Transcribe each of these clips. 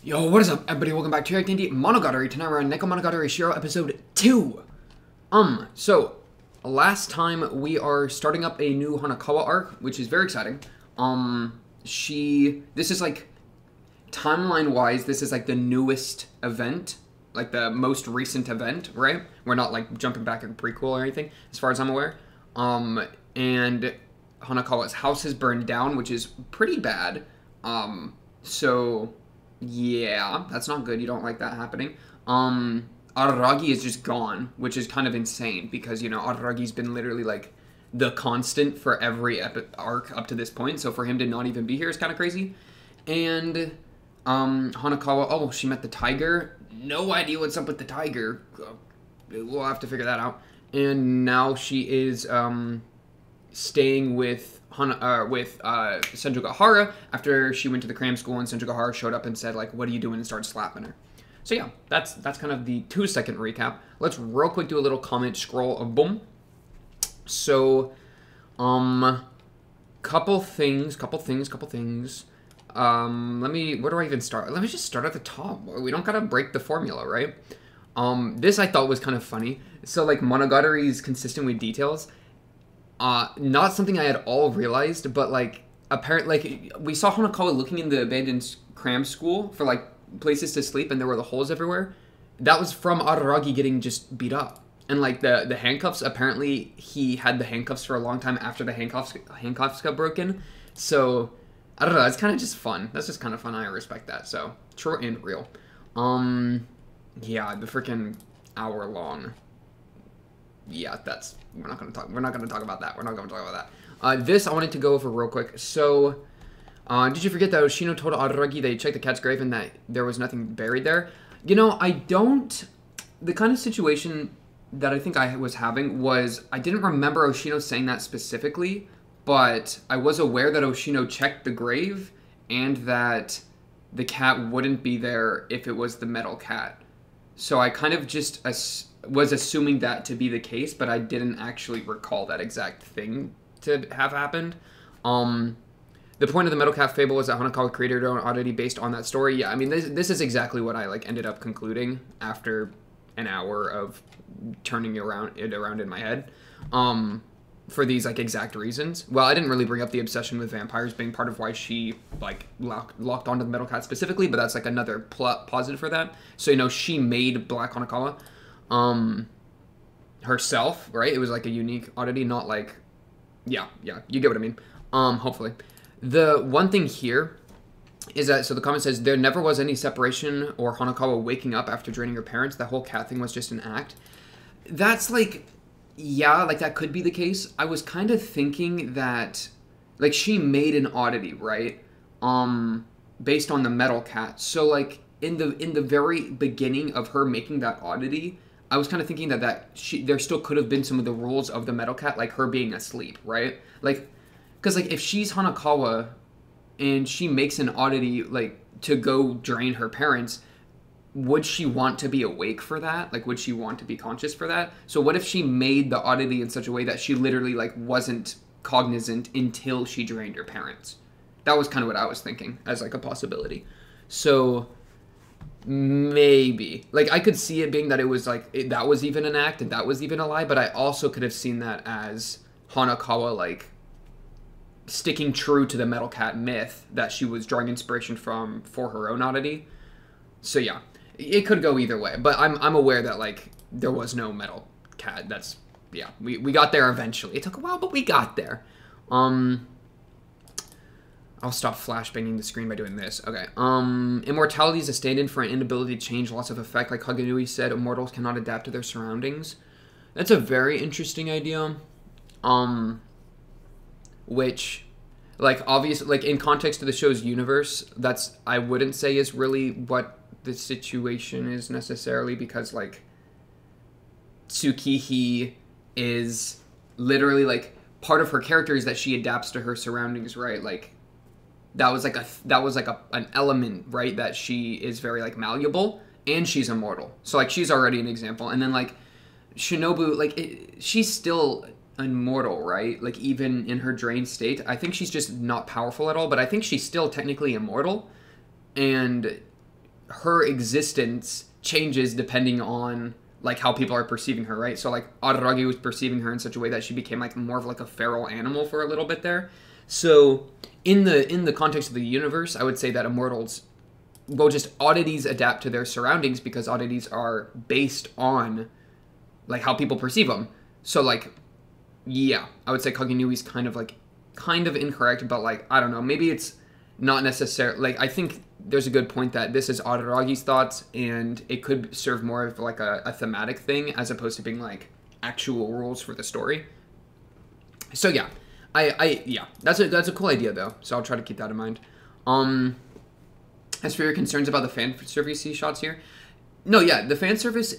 Yo, what is up, everybody? Welcome back to Monogatari. Tonight we're on Nekomonogatari Shiro episode 2. So, last time we are starting up a new Hanakawa arc, which is very exciting. This is like, timeline-wise, this is like the newest event, like the most recent event, right? We're not like jumping back in prequel or anything, as far as I'm aware. And Hanakawa's house is burned down, which is pretty bad. So... yeah, that's not good. You don't like that happening. Araragi is just gone, which is kind of insane because, you know, Araragi's been literally, like, the constant for every arc up to this point. So for him to not even be here is kind of crazy. And, Hanakawa, oh, she met the tiger. No idea what's up with the tiger. We'll have to figure that out. And now she is, staying with Senjugahara after she went to the cram school, and Senjugahara showed up and said, like, what are you doing, and started slapping her. So yeah, that's kind of the 2-second recap. Let's real quick do a little comment scroll of boom. So, couple things. Where do I even start? Let me just start at the top. We don't gotta break the formula, right? This I thought was kind of funny. So, like, Monogatari is consistent with details. Not something I had all realized, but, like, apparently, like, we saw Hanakawa looking in the abandoned cram school for, like, places to sleep, and there were the holes everywhere. That was from Araragi getting just beat up. And, like, the handcuffs, apparently he had the handcuffs for a long time after the handcuffs got broken. So, I don't know, it's kind of just fun. That's just kind of fun. I respect that. So, true and real. Yeah, the freaking hour long. Yeah, we're not gonna talk about that. This I wanted to go over real quick. So, did you forget that Oshino told Araragi they checked the cat's grave and that there was nothing buried there? You know, the kind of situation that I think I was having was, I didn't remember Oshino saying that specifically, but I was aware that Oshino checked the grave and that the cat wouldn't be there if it was the metal cat. So I kind of just was assuming that to be the case, but I didn't actually recall that exact thing to have happened. The point of the Metal Cat fable was that Hanakawa created her own oddity based on that story. Yeah, I mean, this is exactly what I, like, ended up concluding after an hour of turning it around in my head. For these, like, exact reasons. Well, I didn't really bring up the obsession with vampires being part of why she, like, locked onto the Metal Cat specifically, but that's, like, another positive for that. So, you know, she made Black Hanakawa herself, right? It was, like, a unique oddity, not, like, yeah, you get what I mean. Hopefully. The one thing here is that, so the comment says, there never was any separation or Hanakawa waking up after draining her parents. That whole cat thing was just an act. That's, like... yeah, like, that could be the case. I was kind of thinking that, like, she made an oddity, right? Based on the metal cat. So, like, in the very beginning of her making that oddity, I was kind of thinking that there still could have been some of the rules of the metal cat, like her being asleep, right? Like, because, like, if she's Hanakawa and she makes an oddity, like, to go drain her parents, would she want to be awake for that? Like, would she want to be conscious for that? So what if she made the oddity in such a way that she literally, like, wasn't cognizant until she drained her parents? That was kind of what I was thinking as, like, a possibility. So maybe. Like, I could see it being that it was, like, that was even an act and that was even a lie, but I also could have seen that as Hanakawa, like, sticking true to the Metal Cat myth that she was drawing inspiration from for her own oddity. So yeah. It could go either way, but I'm aware that, like, there was no metal cat. That's, yeah, we got there eventually. It took a while, but we got there. I'll stop flashbanging the screen by doing this. Okay. Immortality is a stand-in for an inability to change, loss of effect. Like Hagenui said, immortals cannot adapt to their surroundings. That's a very interesting idea. Which, like, obviously, like, in context of the show's universe, that's, I wouldn't say is really what the situation is necessarily, because, like, Tsukihi is literally, like, part of her character is that she adapts to her surroundings, right? Like, that was like an element, right, that she is very, like, malleable, and she's immortal. So, like, she's already an example. And then, like, Shinobu, like, she's still immortal, right? Like, even in her drained state. I think she's just not powerful at all, but I think she's still technically immortal. And her existence changes depending on like how people are perceiving her, right? So like Araragi was perceiving her in such a way that she became like more of like a feral animal for a little bit there. So in the context of the universe, I would say that immortals, well, just oddities adapt to their surroundings because oddities are based on like how people perceive them. So like, yeah, I would say Kagenui's kind of incorrect, but like, I don't know, maybe it's not necessarily, like, I think there's a good point that this is Araragi's thoughts, and it could serve more of like a thematic thing as opposed to being like actual rules for the story. So yeah, yeah, that's a cool idea though. So I'll try to keep that in mind. As for your concerns about the fan service shots here, no, yeah, the fan service,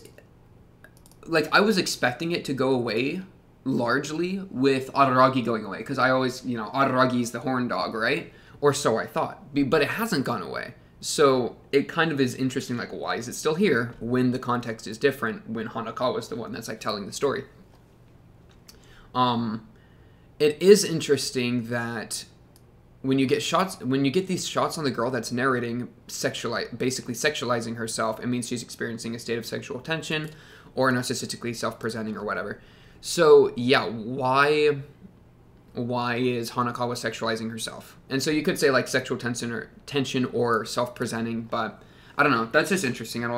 like I was expecting it to go away largely with Araragi going away because I always, Araragi is the horn dog, right? Or so I thought, but it hasn't gone away. So it kind of is interesting, like, why is it still here when the context is different, when Hanakawa is the one that's, like, telling the story? It is interesting that when you get these shots on the girl that's narrating, basically sexualizing herself, it means she's experiencing a state of sexual tension or narcissistically self-presenting or whatever. So, yeah, why is Hanakawa sexualizing herself? And so you could say like sexual tension or self-presenting, but I don't know. That's just interesting, and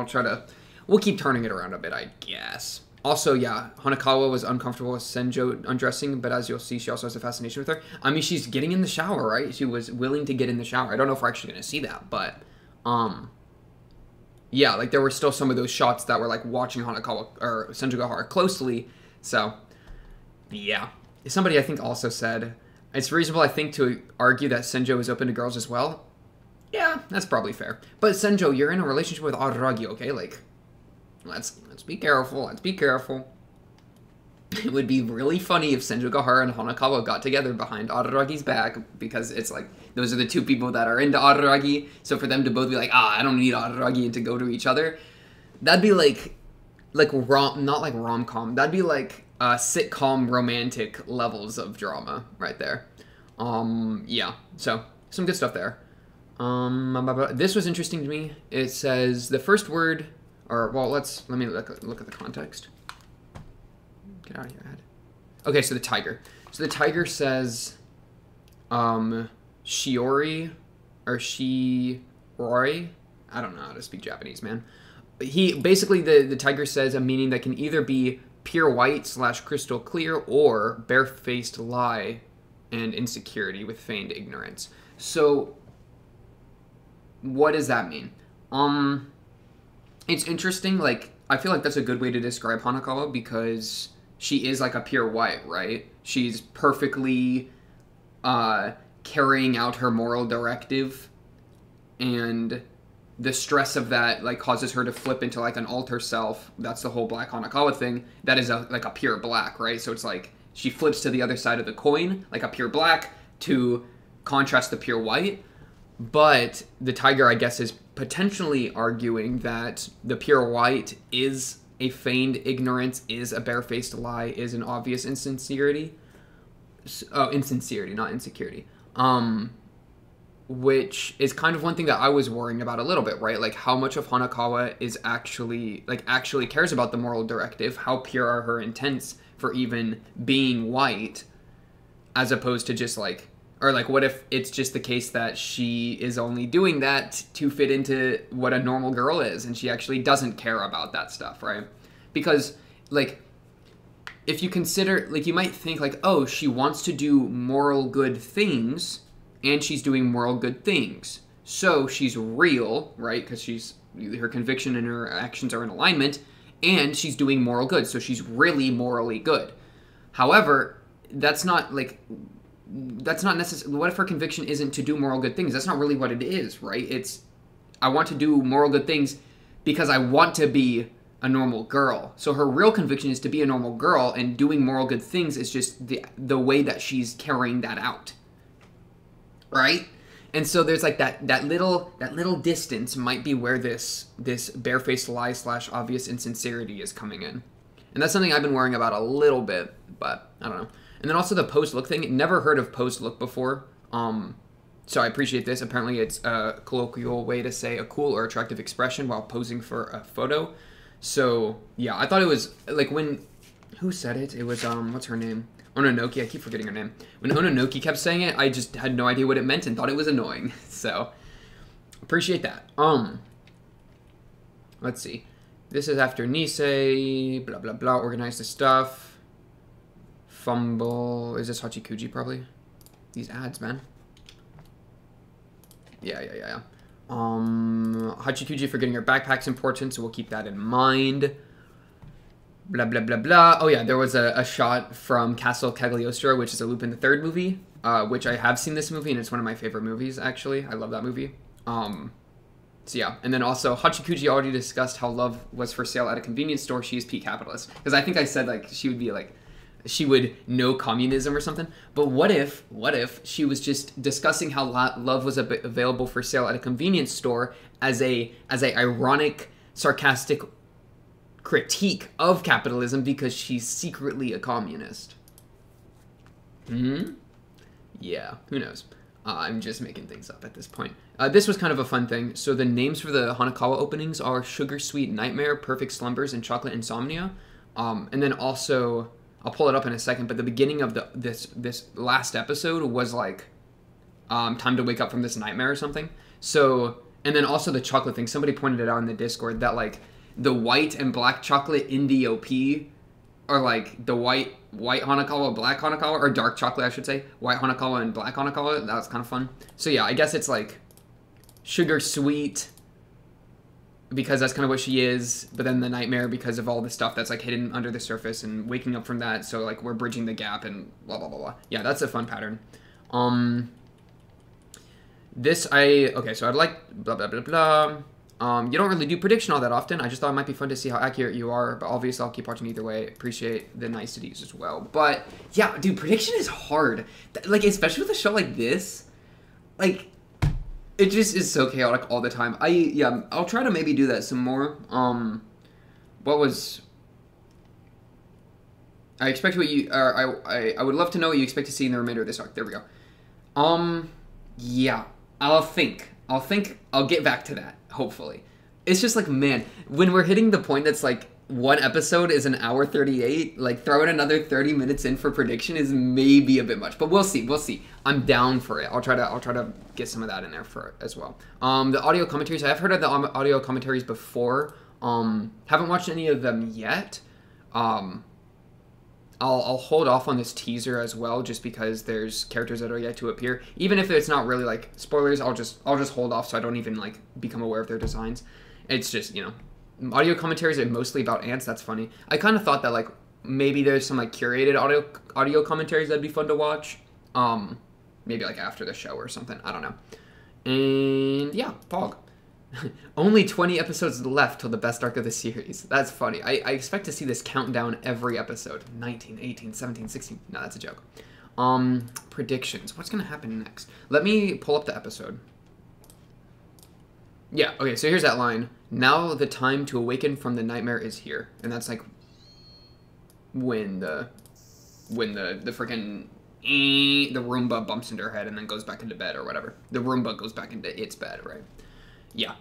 we'll keep turning it around a bit, I guess. Also, yeah, Hanakawa was uncomfortable with Senjo undressing, but as you'll see, she also has a fascination with her. I mean, she's getting in the shower, right? She was willing to get in the shower. I don't know if we're actually going to see that, but yeah, like there were still some of those shots that were like watching Hanakawa or Senjougahara closely. So, yeah. Somebody, I think, also said, it's reasonable, I think, to argue that Senjo is open to girls as well. Yeah, that's probably fair. But Senjo, you're in a relationship with Araragi, okay? Like, let's be careful. Let's be careful. It would be really funny if Senjougahara and Hanakawa got together behind Araragi's back, because it's like, those are the two people that are into Araragi, so for them to both be like, I don't need Araragi, and to go to each other, that'd be like not like rom-com, that'd be like sitcom romantic levels of drama right there. Yeah, so some good stuff there. This was interesting to me. It says the first word, let me look at the context. Get out of your head. Okay, so the tiger. So the tiger says, Shiori or Shiroi. I don't know how to speak Japanese, man. The tiger says a meaning that can either be pure white / crystal clear or barefaced lie and insecurity with feigned ignorance. So what does that mean? It's interesting, like, I feel like that's a good way to describe Hanakawa because she is like a pure white, right? She's perfectly carrying out her moral directive, and the stress of that like causes her to flip into like an alter self. That's the whole Black Hanakawa thing. That is like a pure black, right? So it's like she flips to the other side of the coin, like a pure black, to contrast the pure white. But the tiger, I guess, is potentially arguing that the pure white is a feigned ignorance, is a barefaced lie, is an obvious insincerity. Oh, insincerity, not insecurity. Which is kind of one thing that I was worrying about a little bit, right? Like, how much of Hanakawa is actually cares about the moral directive? How pure are her intents for even being white, as opposed to just like, or like, what if it's just the case that she is only doing that to fit into what a normal girl is, and she actually doesn't care about that stuff, right? Because, like, if you consider, like, you might think, like, oh, she wants to do moral good things, and she's doing moral good things. So she's real, right? Because her conviction and her actions are in alignment, and she's doing moral good. So she's really morally good. However, that's not necessarily, what if her conviction isn't to do moral good things? That's not really what it is, right? It's, I want to do moral good things because I want to be a normal girl. So her real conviction is to be a normal girl, and doing moral good things is just the way that she's carrying that out. Right? And so there's like that little distance might be where this barefaced lie / obvious insincerity is coming in. And that's something I've been worrying about a little bit, but I don't know. And then also the post look thing. Never heard of post look before. So I appreciate this. Apparently it's a colloquial way to say a cool or attractive expression while posing for a photo. So, yeah, I thought it was, like, when... Who said it? It was, what's her name? Ononoki. I keep forgetting her name. When Ononoki kept saying it, I just had no idea what it meant and thought it was annoying. So, appreciate that. Let's see. This is after Nisei, blah, blah, blah, organize the stuff. Fumble. Is this Hachikuji, probably? These ads, man. Yeah. Hachikuji forgetting her backpack's important, so we'll keep that in mind. Blah, blah, blah, blah. Oh, yeah, there was a shot from Castle Cagliostro, which is a Lupin the Third movie, which I have seen this movie, and it's one of my favorite movies, actually. I love that movie. So, yeah. And then also, Hachikuji already discussed how love was for sale at a convenience store. She is peak capitalist. Because I think I said, like, she would be, like, she would know communism or something. But what if she was just discussing how love was available for sale at a convenience store as a ironic, sarcastic critique of capitalism because she's secretly a communist? Yeah, who knows? I'm just making things up at this point. This was kind of a fun thing. So the names for the Hanakawa openings are Sugar Sweet Nightmare, Perfect Slumbers, and Chocolate Insomnia. And then also, I'll pull it up in a second, but the beginning of this last episode was like Time to Wake Up from This Nightmare or something. So, and then also the chocolate thing. Somebody pointed it out in the Discord that like the white and black chocolate in the OP are like the white Hanakawa, black Hanakawa, or dark chocolate, I should say. White Hanakawa and black Hanakawa. That was kind of fun. So yeah, I guess it's like sugar sweet because that's kind of what she is, but then the nightmare because of all the stuff that's like hidden under the surface and waking up from that. So like we're bridging the gap and blah, blah, blah, blah. Yeah, that's a fun pattern. Okay, so I'd like blah, blah, blah, blah. You don't really do prediction all that often. I just thought it might be fun to see how accurate you are, but obviously I'll keep watching either way. Appreciate the niceties as well. But yeah, dude, prediction is hard. Like, especially with a show like this, like, it just is so chaotic all the time. I'll try to maybe do that some more. I expect what you, I would love to know what you expect to see in the remainder of this arc. There we go. Yeah, I'll get back to that. Hopefully. It's just like, man, when we're hitting the point that's like one episode is an hour 38, like throwing another 30 minutes in for prediction is maybe a bit much, but we'll see. I'm down for it. I'll try to get some of that in there for it as well. The audio commentaries, I've heard of the audio commentaries before. Haven't watched any of them yet. I'll hold off on this teaser as well, just because there's characters that are yet to appear. Even if it's not really like spoilers, I'll just hold off so I don't even like become aware of their designs. It's just, you know, audio commentaries are mostly about ants. That's funny. I kind of thought that like maybe there's some like curated audio commentaries that'd be fun to watch. Maybe like after the show or something. I don't know. And yeah, Pog. Only 20 episodes left till the best arc of the series. That's funny. I expect to see this countdown every episode. 19, 18, 17, 16. No, that's a joke. Predictions. What's going to happen next? Let me pull up the episode. Yeah, okay, so here's that line. Now the time to awaken from the nightmare is here. And that's like when the freaking the Roomba bumps into her head and then goes back into bed or whatever. The Roomba goes back into its bed, right? Yeah.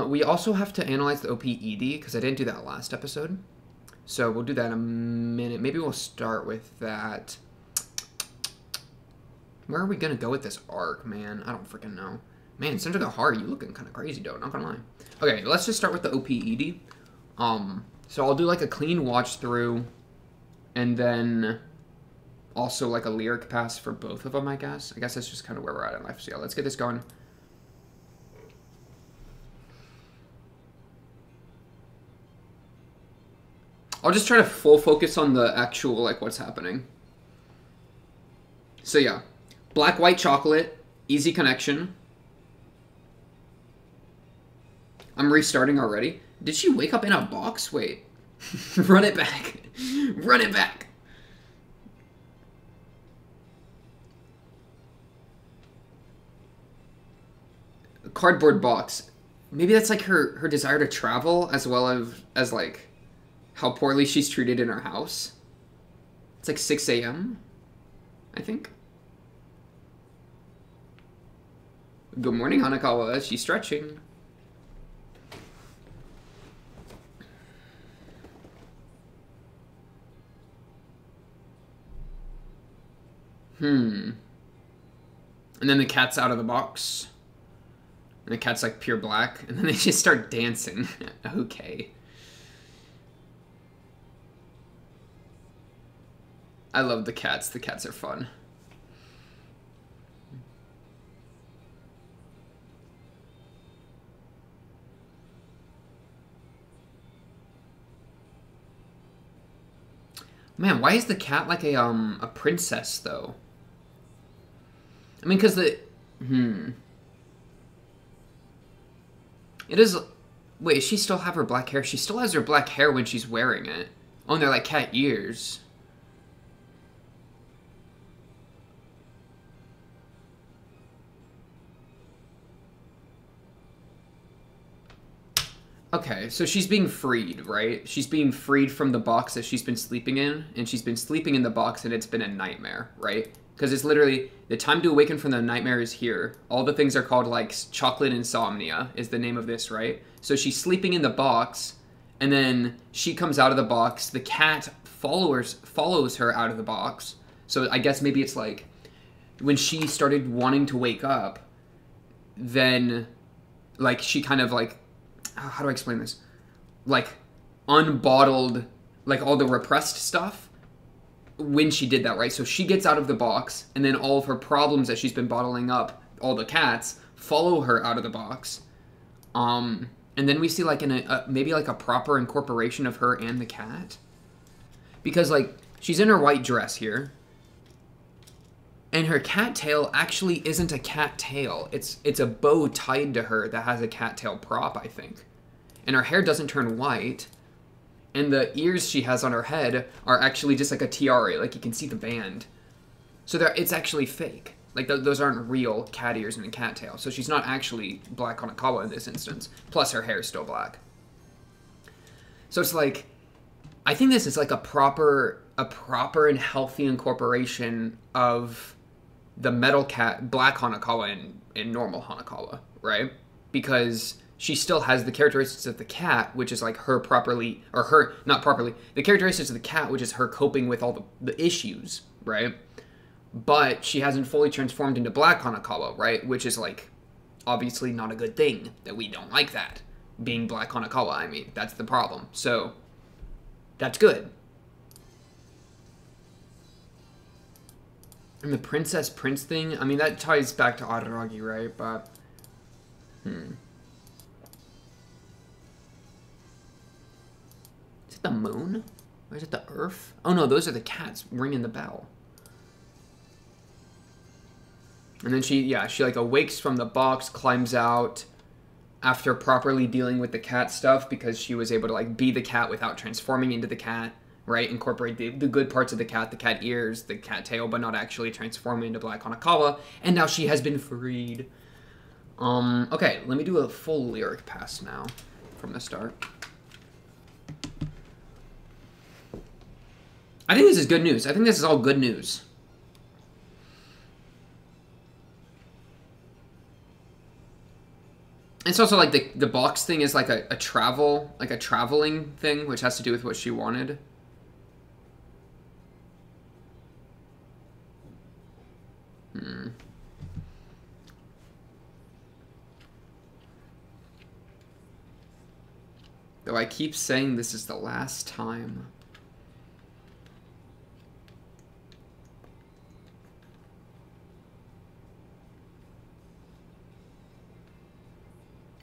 We also have to analyze the OPED, because I didn't do that last episode. So we'll do that in a minute. Maybe we'll start with that. Where are we going to go with this arc, man? I don't freaking know. Man, Senjuga Haru, you looking kind of crazy, though. Not gonna lie. Okay, let's just start with the OPED. So I'll do like a clean watch through, and then also like a lyric pass for both of them, I guess. I guess that's just kind of where we're at in life. So yeah, let's get this going. I'll just try to full focus on the actual, like, what's happening. So yeah, black, white chocolate, easy connection. I'm restarting already. Did she wake up in a box? Wait. Run it back. Run it back. A cardboard box. Maybe that's like her desire to travel as well as like how poorly she's treated in her house. It's like 6 a.m., I think. Good morning, Hanakawa. She's stretching. And then the cat's out of the box. And the cat's like pure black. And then they just start dancing. Okay. I love the cats. The cats are fun. Man, why is the cat like a princess though? I mean, because the it is. Wait, does she still have her black hair? She still has her black hair when she's wearing it. Oh, and they're like cat ears. Okay, so she's being freed, right? She's being freed from the box that she's been sleeping in, and she's been sleeping in the box and it's been a nightmare, right? Because it's literally, the time to awaken from the nightmare is here. All the things are called, like, chocolate insomnia is the name of this, right? So she's sleeping in the box, and then she comes out of the box. The cat follows her out of the box. So I guess maybe it's like, when she started wanting to wake up, then, like, she kind of, like, how do I explain this? Like, unbottled, like, all the repressed stuff when she did that, right? So she gets out of the box, and then all of her problems that she's been bottling up, all the cats, follow her out of the box. And then we see, like, maybe, like, a proper incorporation of her and the cat. Because, like, she's in her white dress here. And her cat tail actually isn't a cat tail. It's a bow tied to her that has a cat tail prop, I think. And her hair doesn't turn white. And the ears she has on her head are actually just like a tiara. Like, you can see the band. So it's actually fake. Like, those aren't real cat ears and a cat tail. So she's not actually Black Hanakawa in this instance. Plus, her hair is still black. So it's like, I think this is like a proper and healthy incorporation of the metal cat, Black Hanakawa and normal Hanakawa, right? Because she still has the characteristics of the cat, which is like her properly, or her, not properly, the characteristics of the cat, which is her coping with all the issues, right? But she hasn't fully transformed into Black Hanakawa, right? Which is like, obviously not a good thing, that we don't like that. Being Black Hanakawa, I mean, that's the problem. So, that's good. And the princess prince thing, I mean, that ties back to Araragi, right? But, Is it the moon? Or is it the earth? Oh no, those are the cats ringing the bell. And then she like awakes from the box, climbs out after properly dealing with the cat stuff because she was able to like be the cat without transforming into the cat. Right, incorporate the good parts of the cat ears, the cat tail, but not actually transform into Black Hanakawa, and now she has been freed. Okay, let me do a full lyric pass now, from the start. I think this is good news. I think this is all good news. It's also like the box thing is like a traveling thing, which has to do with what she wanted. Though I keep saying this is the last time.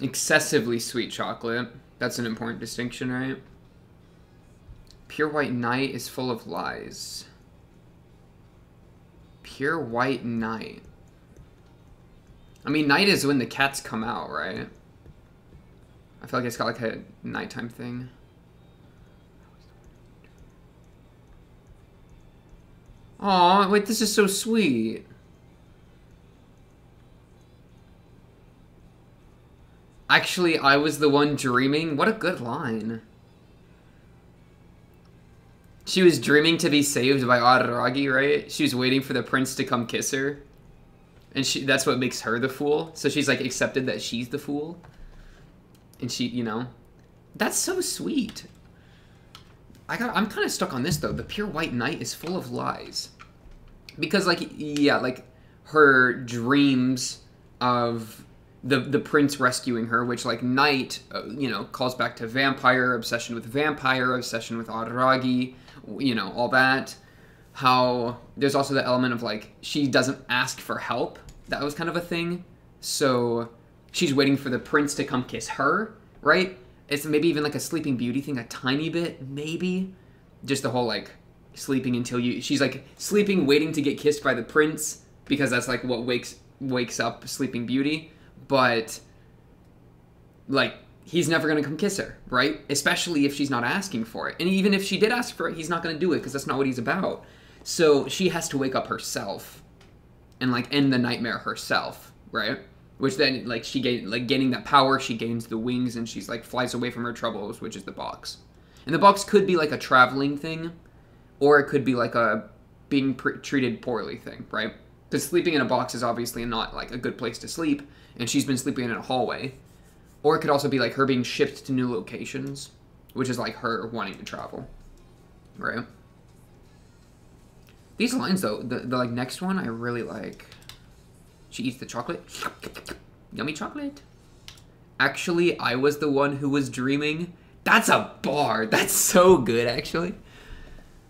Excessively sweet chocolate. That's an important distinction, right? Pure white night is full of lies. Pure white night. I mean, night is when the cats come out, right? I feel like it's got like a nighttime thing. Aw, wait, this is so sweet. Actually, I was the one dreaming. What a good line. She was dreaming to be saved by Araragi, right? She was waiting for the prince to come kiss her. And that's what makes her the fool. So she's like accepted that she's the fool. And she, you know, that's so sweet. I'm kind of stuck on this though. The pure white knight is full of lies. Because like, yeah, like her dreams of the prince rescuing her, which like knight, you know, calls back to vampire, obsession with Araragi, you know, all that. How there's also the element of like she doesn't ask for help. That was kind of a thing. So she's waiting for the prince to come kiss her, right? It's maybe even like a Sleeping Beauty thing, a tiny bit, maybe. Just the whole like sleeping until she's like sleeping, waiting to get kissed by the prince because that's like what wakes up Sleeping Beauty. But like he's never gonna come kiss her, right? Especially if she's not asking for it. And even if she did ask for it, he's not gonna do it because that's not what he's about. So she has to wake up herself and like end the nightmare herself, right? Which then like gaining that power, she gains the wings and she's like flies away from her troubles, which is the box. And the box could be like a traveling thing, or it could be like a being treated poorly thing, right? Because sleeping in a box is obviously not like a good place to sleep, and she's been sleeping in a hallway. Or it could also be like her being shipped to new locations, which is like her wanting to travel, right? These lines though, the like next one I really like. She eats the chocolate. Yummy chocolate. Actually, I was the one who was dreaming. That's a bar. That's so good, actually.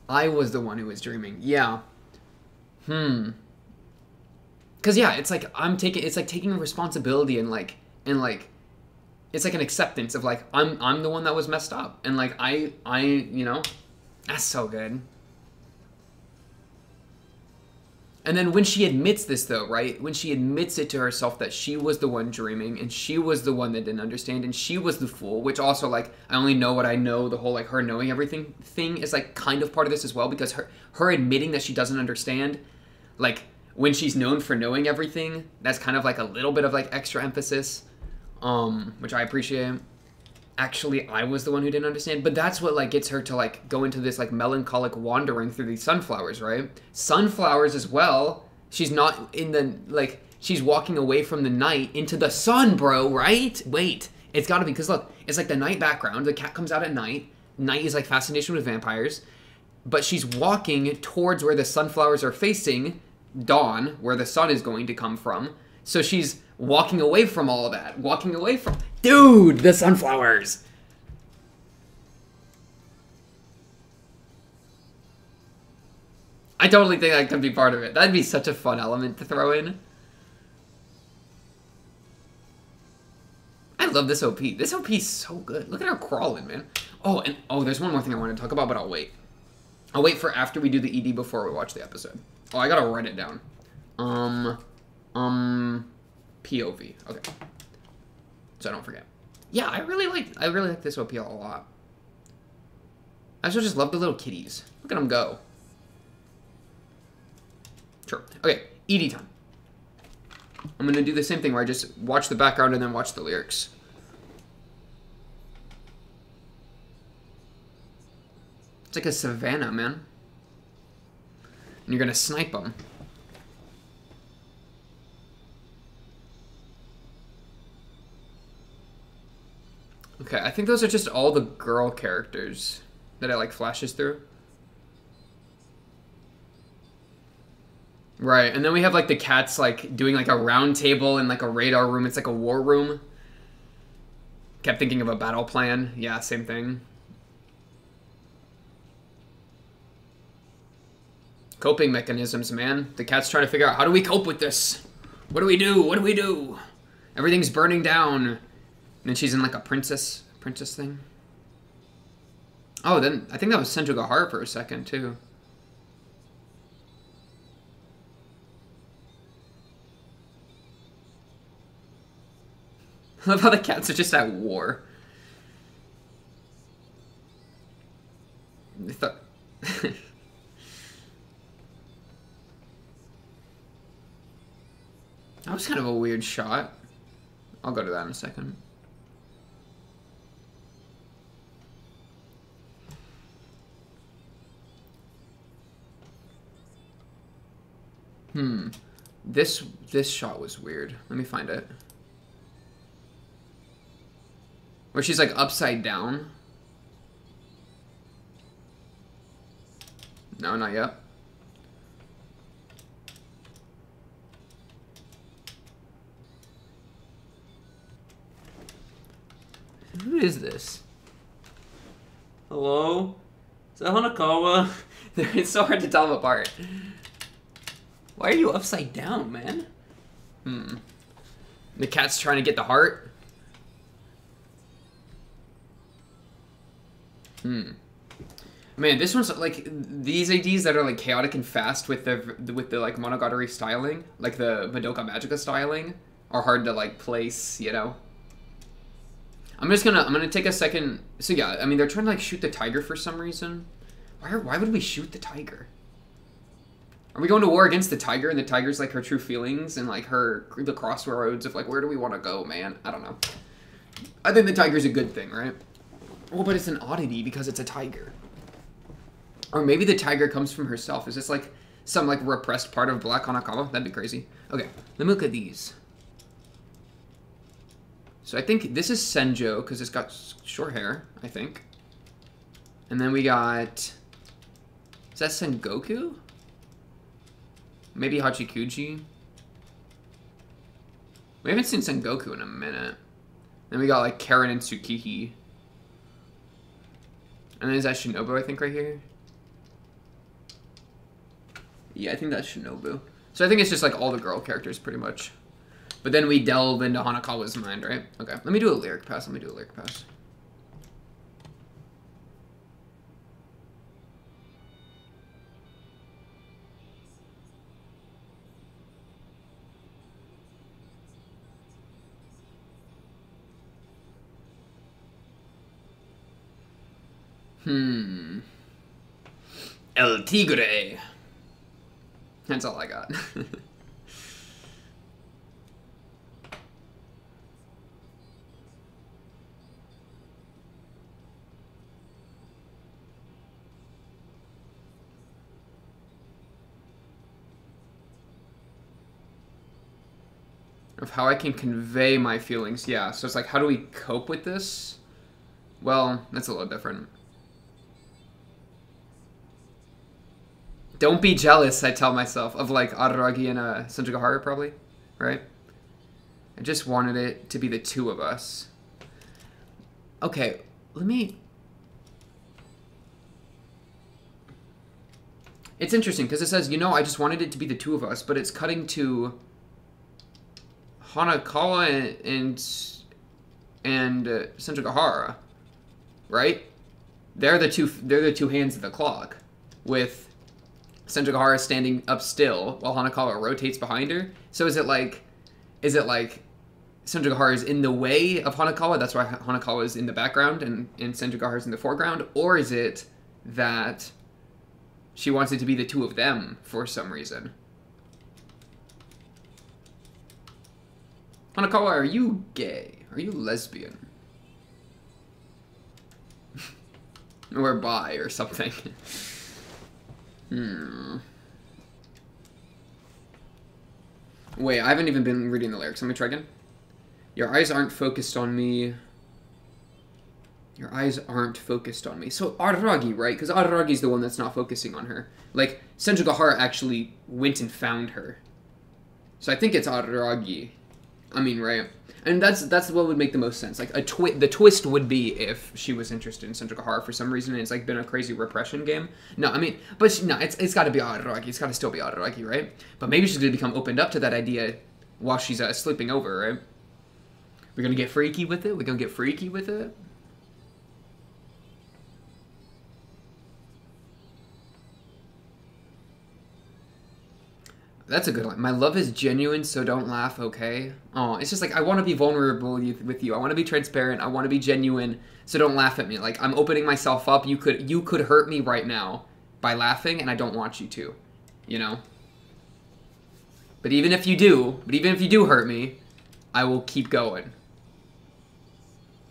I was the one who was dreaming. Yeah. Cause yeah, it's like it's like taking responsibility and like it's like an acceptance of like I'm the one that was messed up and like I you know, that's so good. And then when she admits this though, right? When she admits it to herself that she was the one dreaming and she was the one that didn't understand and she was the fool, which also like I only know what I know, the whole like her knowing everything thing is like kind of part of this as well, because her admitting that she doesn't understand, like when she's known for knowing everything, that's kind of like a little bit of like extra emphasis, which I appreciate. Actually, I was the one who didn't understand, but that's what like gets her to like go into this like melancholic wandering through these sunflowers, right? Sunflowers as well. She's not in the like she's walking away from the night into the sun, bro, right? Wait, it's got to be because look, it's like the night background. The cat comes out at night. Night is like fascination with vampires, but she's walking towards where the sunflowers are facing dawn, where the sun is going to come from. So she's walking away from all of that, walking away from... Dude, the sunflowers! I totally think that could be part of it. That'd be such a fun element to throw in. I love this OP. This OP is so good. Look at her crawling, man. Oh, and there's one more thing I want to talk about, but I'll wait. I'll wait for after we do the ED before we watch the episode. Oh, I gotta write it down. POV. Okay. So I don't forget. Yeah, I really like this OP a lot. I also just love the little kitties. Look at them go. Sure. Okay, ED time. I'm gonna do the same thing where I just watch the background and then watch the lyrics. It's like a savannah, man. And you're gonna snipe them. Okay, I think those are just all the girl characters that it like flashes through. Right, and then we have like the cats like doing like a round table in like a radar room. It's like a war room. Kept thinking of a battle plan. Yeah, same thing. Coping mechanisms, man. The cat's trying to figure out, how do we cope with this? What do we do? What do we do? Everything's burning down. And then she's in like a princess thing. Oh, then I think that was Senjugahara for a second too. I love how the cats are just at war. They thought... That was kind of a weird shot. I'll go to that in a second. This shot was weird. Let me find it. Where she's like upside down. No, not yet. Who is this? Hello? Is that Hanakawa? It's so hard to tell them apart. Why are you upside down, man? The cat's trying to get the heart. Man, this one's like these ADs that are like chaotic and fast with the like monogatari styling, like the Madoka Magica styling, are hard to like place, you know. I'm gonna take a second. So yeah, I mean they're trying to like shoot the tiger for some reason. Why would we shoot the tiger? Are we going to war against the tiger and the tiger's like her true feelings and like the crossroads of like where do we want to go, man? I don't know. I think the tiger's a good thing, right? Well, but it's an oddity because it's a tiger. Or maybe the tiger comes from herself. Is this like some like repressed part of Black Hanakawa? That'd be crazy. Okay, let me look at these. So I think this is Senjo because it's got short hair, I think. And then we got... Is that Sengoku? Maybe Hachikuji? We haven't seen Sengoku in a minute. Then we got like Karen and Tsukihi. And then is that Shinobu, I think, right here? Yeah, I think that's Shinobu. So I think it's just like all the girl characters, pretty much. But then we delve into Hanakawa's mind, right? Okay, let me do a lyric pass. El Tigre. That's all I got. Of how I can convey my feelings. Yeah, so it's like, how do we cope with this? Well, that's a little different. Don't be jealous, I tell myself, of like Araragi and Sanjigahara, probably, right? I just wanted it to be the two of us. Okay, let me... It's interesting, because it says, you know, I just wanted it to be the two of us, but it's cutting to Hanakawa and Sanjigahara, right? They're the two hands of the clock, with Sanjigahara standing up still while Hanakawa rotates behind her. So is it like Sanjigahara is in the way of Hanakawa, that's why Hanakawa is in the background and Sanjigahara is in the foreground? Or is it that she wants it to be the two of them for some reason? Hanakawa, are you gay? Are you lesbian? Or bi or something? Wait, I haven't even been reading the lyrics. Let me try again. Your eyes aren't focused on me. Your eyes aren't focused on me. So Araragi, right? Because Araragi's the one that's not focusing on her. Like, Sanjigahara actually went and found her. So I think it's Araragi. I mean, right? And that's what would make the most sense. Like, the twist would be if she was interested in Sanjigahara for some reason, and it's like been a crazy repression game. No, I mean, but no, it's got to be Araragi. It's got to still be Araragi, right? But maybe she's gonna become opened up to that idea while she's sleeping over, right? We're gonna get freaky with it. We're gonna get freaky with it. That's a good one. My love is genuine, so don't laugh, okay? Oh, it's just like, I want to be vulnerable with you. I want to be transparent. I want to be genuine, so don't laugh at me. Like, I'm opening myself up. You could hurt me right now by laughing, and I don't want you to, you know? But even if you do hurt me, I will keep going.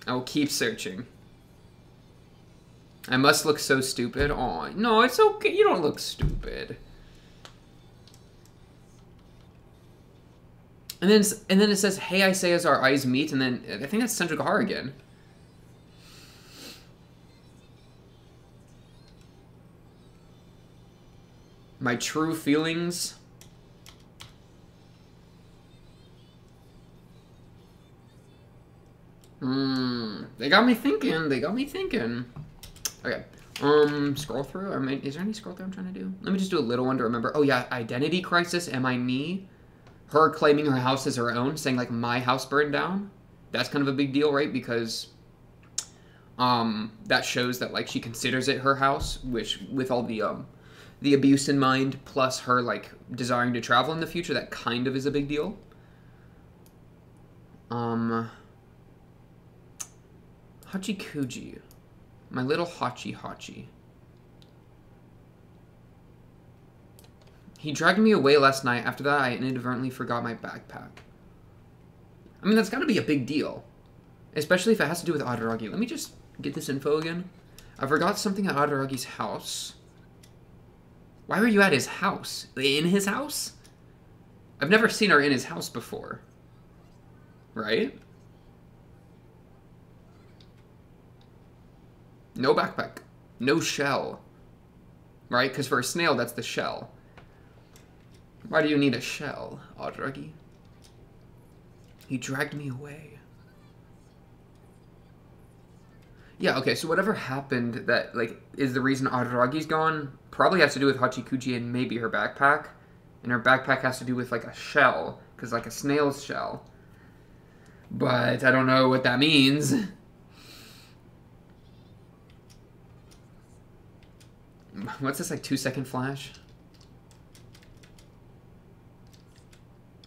I will keep searching. I must look so stupid. Oh, no, it's okay. You don't look stupid. And then it says, "Hey, I say as our eyes meet," and then I think that's Senjuga again. My true feelings. They got me thinking. They got me thinking. Okay. Scroll through. Is there any scroll through I'm trying to do? Let me just do a little one to remember. Oh yeah, identity crisis. Am I me? Her claiming her house as her own, saying like my house burned down. That's kind of a big deal, right? Because that shows that like she considers it her house, which with all the abuse in mind, plus her like desiring to travel in the future, that kind of is a big deal. Hachikuji. My little Hachi. He dragged me away last night. After that, I inadvertently forgot my backpack. I mean, that's got to be a big deal. Especially if it has to do with Adaragi. Let me just get this info again. I forgot something at Adaragi's house. Why were you at his house? In his house? I've never seen her in his house before. Right? No backpack. No shell. Right? Because for a snail, that's the shell. Why do you need a shell, Adaragi? He dragged me away. Yeah, okay, so whatever happened that, like, is the reason Adaragi's gone probably has to do with Hachikuji and maybe her backpack. And her backpack has to do with, like, a shell. Because, like, a snail's shell. But I don't know what that means. What's this, like, 2-second flash?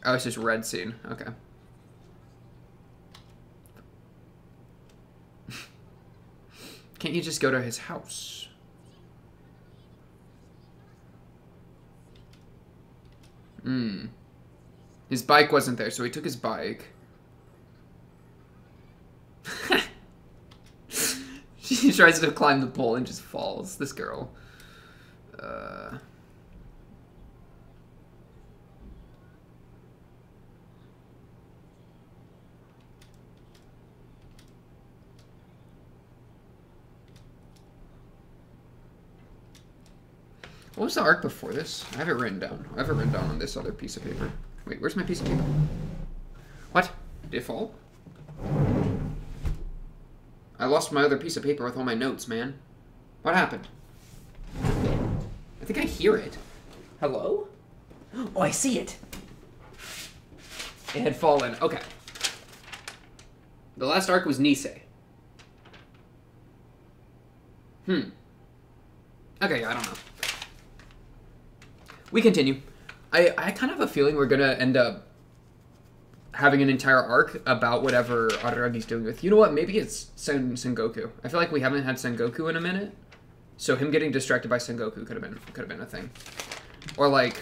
Oh, it's just red scene. Okay. Can't you just go to his house? His bike wasn't there, so he took his bike. She tries to climb the pole and just falls. This girl. What was the arc before this? I have it written down. I have it written down on this other piece of paper. Wait, where's my piece of paper? What? Did it fall? I lost my other piece of paper with all my notes, man. What happened? I think I hear it. Hello? Oh, I see it. It had fallen. Okay. The last arc was Nisei. Okay, I don't know. We continue. I kind of have a feeling we're gonna end up having an entire arc about whatever Adaragi's doing with. You know what? Maybe it's Sengoku. I feel like we haven't had Sengoku in a minute, so him getting distracted by Sengoku could have been a thing. Or like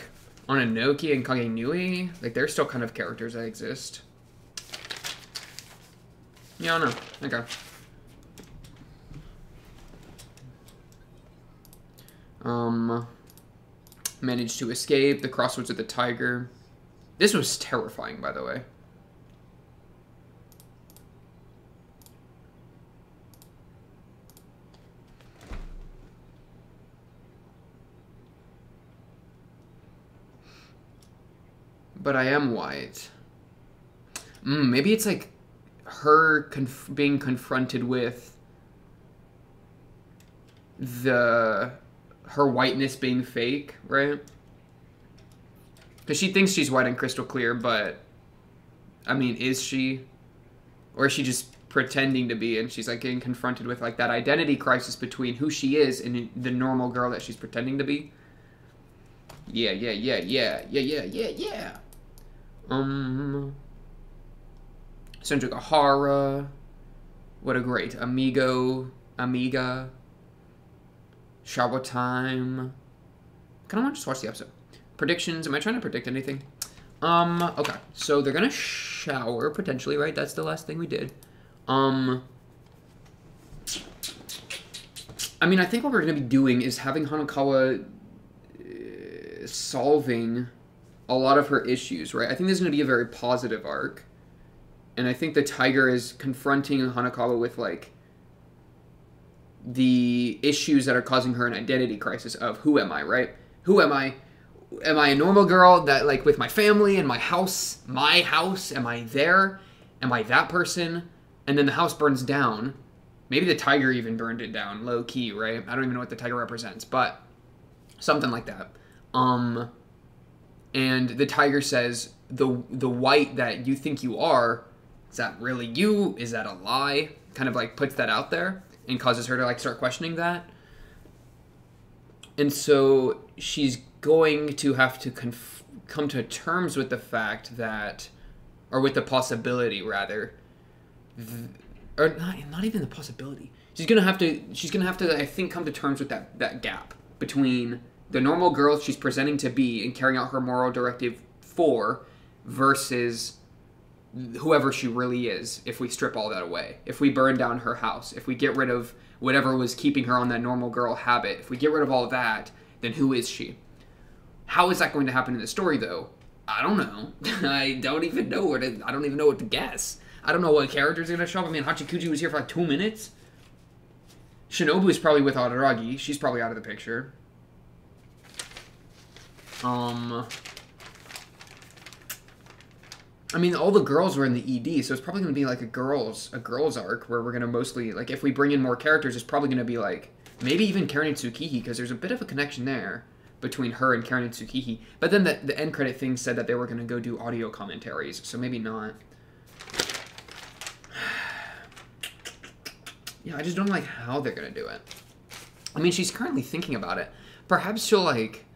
Onanoki and Kagenui, like they're still kind of characters that exist. Yeah, I don't know. Okay. Managed to escape the crossroads of the tiger. This was terrifying, by the way. But I am white. Maybe it's like her being confronted with her whiteness being fake, right? Because she thinks she's white and crystal clear, but I mean, is she? Or is she just pretending to be, and she's like getting confronted with like that identity crisis between who she is and the normal girl that she's pretending to be? Yeah. Senjuga. What a great amiga. Shower time. Kind of want to just watch the episode. Predictions. Am I trying to predict anything? Okay. So they're gonna shower potentially, right? That's the last thing we did. I mean, I think what we're gonna be doing is having Hanakawa solving a lot of her issues, right? I think this is going to be a very positive arc. And I think the tiger is confronting Hanakawa with, like, the issues that are causing her an identity crisis of who am I, right? Who am I? Am I a normal girl that, like, with my family and my house, am I there? Am I that person? And then the house burns down. Maybe the tiger even burned it down, low key, right? I don't even know what the tiger represents, but something like that. And the tiger says, the white that you think you are, is that really you? Is that a lie? Kind of like puts that out there and causes her to like start questioning that. And so she's going to have to come to terms with the fact that, or with the possibility rather, or not even the possibility. She's gonna have to I think come to terms with that gap between the normal girl she's presenting to be and carrying out her moral directive for versus whoever she really is if we strip all that away. If we burn down her house, if we get rid of whatever was keeping her on that normal girl habit, if we get rid of all of that, then who is she? How is that going to happen in the story though? I don't know. I don't even know what to guess. I don't know what characters are going to show up. I mean, Hachikuji was here for like 2 minutes. Shinobu is probably with Araragi. She's probably out of the picture. I mean, all the girls were in the ED, so it's probably going to be like a girls arc where we're going to mostly, like, if we bring in more characters, it's probably going to be like, maybe even Karen and Tsukihi, because there's a bit of a connection there between her and Karen and Tsukihi. But then the end credit thing said that they were going to go do audio commentaries, so maybe not. Yeah, I just don't like how they're going to do it. I mean, she's currently thinking about it. Perhaps she'll, like...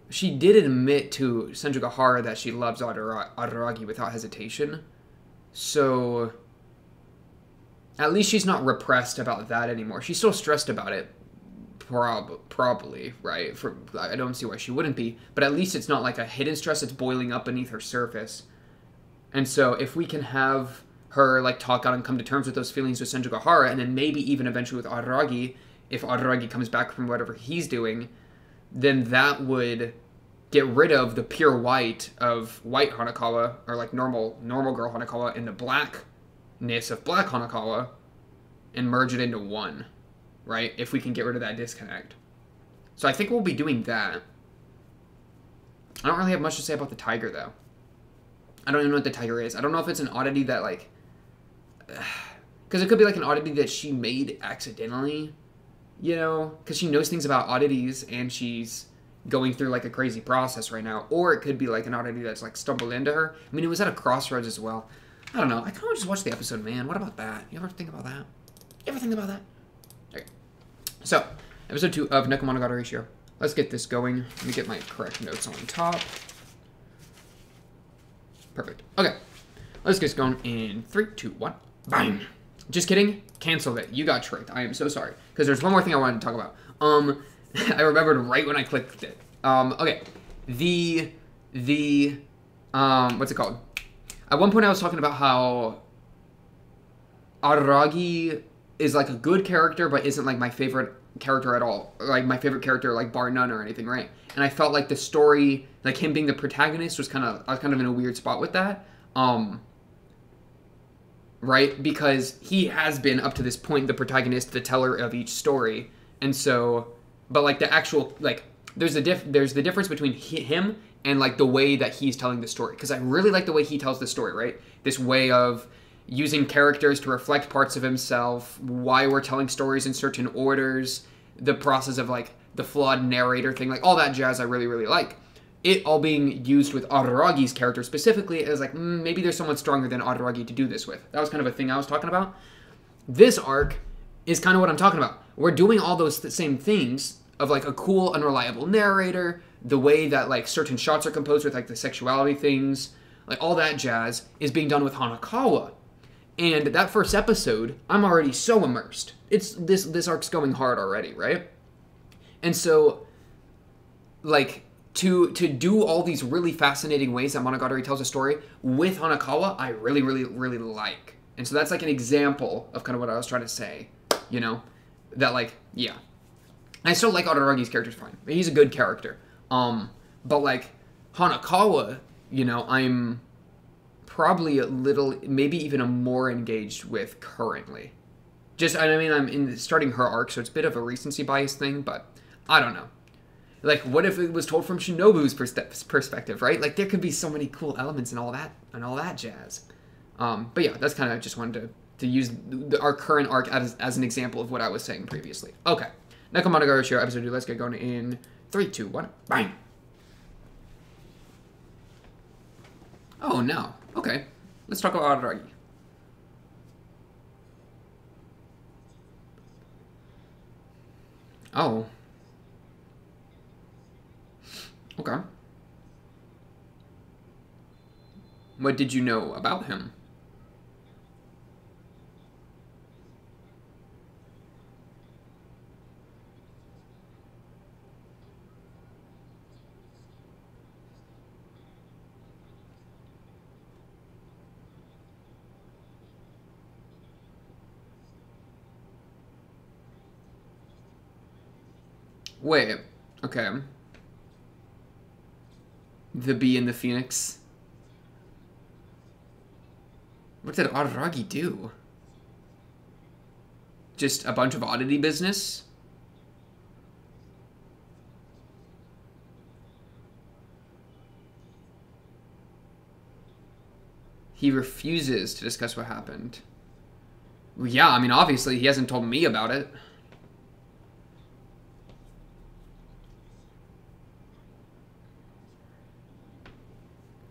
She did admit to Senjugahara that she loves Araragi without hesitation. So... At least she's not repressed about that anymore. She's still stressed about it. Probably, right? I don't see why she wouldn't be. But at least it's not like a hidden stress that's boiling up beneath her surface. And so if we can have her like talk out and come to terms with those feelings with Senjugahara, and then maybe even eventually with Araragi, if Araragi comes back from whatever he's doing, then that would get rid of the pure white of white Hanakawa, or like normal girl Hanakawa, and the blackness of black Hanakawa, and merge it into one, right? If we can get rid of that disconnect. So I think we'll be doing that. I don't really have much to say about the tiger, though. I don't even know what the tiger is. I don't know if it's an oddity that, like... Because it could be, like, an oddity that she made accidentally, you know? Because she knows things about oddities, and she's going through, like, a crazy process right now. Or it could be, like, an oddity that's, like, stumbled into her. I mean, it was at a crossroads as well. I don't know. I kind of just watched the episode, man. What about that? You ever think about that? You ever think about that? Okay. So, episode 2 of Nekomonogatari Shiro. Let's get this going. Let me get my correct notes on top. Perfect. Okay. Let's get this going in 3, 2, 1. Bang! Just kidding. Canceled it. You got tricked. I am so sorry. Because there's one more thing I wanted to talk about. I remembered right when I clicked it. Okay. What's it called? At one point I was talking about how Araragi is like a good character, but isn't like my favorite character at all. Like my favorite character, like bar none or anything, right? And I felt like the story, like him being the protagonist, was I was kind of in a weird spot with that. Right? Because he has been, up to this point, the protagonist, the teller of each story. And so, but like the actual, like, there's the difference between him and like the way that he's telling the story. Because I really like the way he tells the story, right? This way of using characters to reflect parts of himself, why we're telling stories in certain orders, the process of like the flawed narrator thing, like all that jazz I really, really like. It all being used with Araragi's character specifically as like, maybe there's someone stronger than Araragi to do this with. That was kind of a thing I was talking about. This arc is kind of what I'm talking about. We're doing all those same things of like a cool, unreliable narrator, the way that like certain shots are composed with like the sexuality things, like all that jazz is being done with Hanakawa. And that first episode, I'm already so immersed. It's this arc's going hard already, right? And so, like, to do all these really fascinating ways that Monogatari tells a story with Hanakawa, I really, really, really like. And so that's like an example of kind of what I was trying to say, you know? That, like, yeah. I still like Araragi's character fine. He's a good character. But, like, Hanakawa, you know, I'm probably a little, maybe even a more engaged with currently. Just, I mean, I'm in starting her arc, so it's a bit of a recency bias thing, but I don't know. Like, what if it was told from Shinobu's perspective, right? Like, there could be so many cool elements and all that jazz. But yeah, that's kind of just wanted to use our current arc as an example of what I was saying previously. Okay, Nekomonogatari Shiro episode 2. Let's get going in 3, 2, 1, bang. Oh no. Okay, let's talk about Araragi. Oh. Okay. What did you know about him? Wait. Okay. The bee and the phoenix. What did Araragi do? Just a bunch of oddity business? He refuses to discuss what happened. Well, yeah, I mean, obviously, he hasn't told me about it.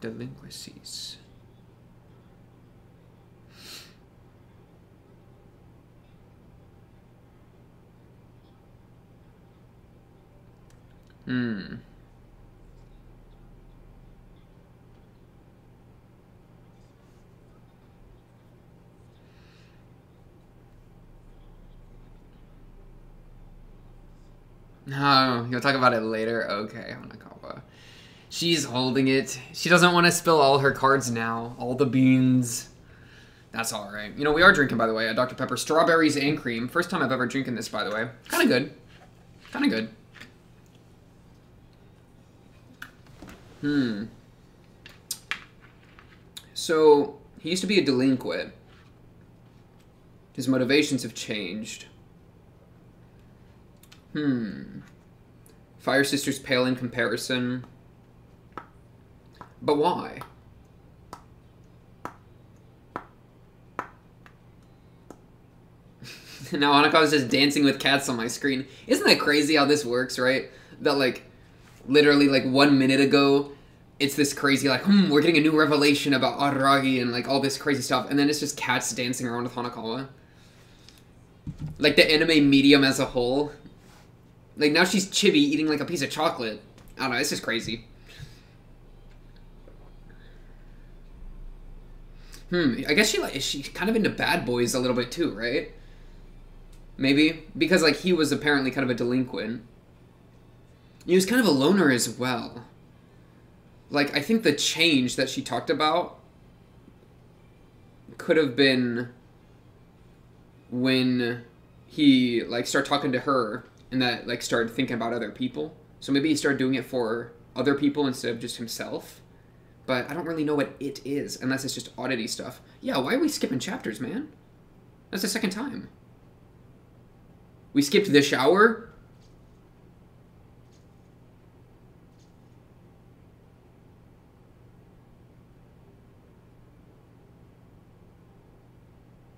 Delinquencies. Hmm. No, you'll talk about it later. Okay, Hanakawa. She's holding it. She doesn't want to spill all her cards now. All the beans. That's alright. You know, we are drinking, by the way, a Dr. Pepper strawberries and cream. First time I've ever drinking this, by the way. Kind of good. Kind of good. So, he used to be a delinquent. His motivations have changed. Fire Sisters pale in comparison. But why? Now Hanakawa's just dancing with cats on my screen. Isn't that crazy how this works, right? That, like, literally, like, 1 minute ago, it's this crazy, like, we're getting a new revelation about Araragi and, like, all this crazy stuff. And then it's just cats dancing around with Hanakawa. Like, the anime medium as a whole. Like, now she's chibi eating, like, a piece of chocolate. I don't know, it's just crazy. I guess she's kind of into bad boys a little bit too, right? Maybe. Because, like, he was apparently kind of a delinquent. He was kind of a loner as well. Like, I think the change that she talked about could have been when he, like, started talking to her and that, like, started thinking about other people. So maybe he started doing it for other people instead of just himself. But I don't really know what it is, unless it's just oddity stuff. Yeah, why are we skipping chapters, man? That's the second time. We skipped the shower?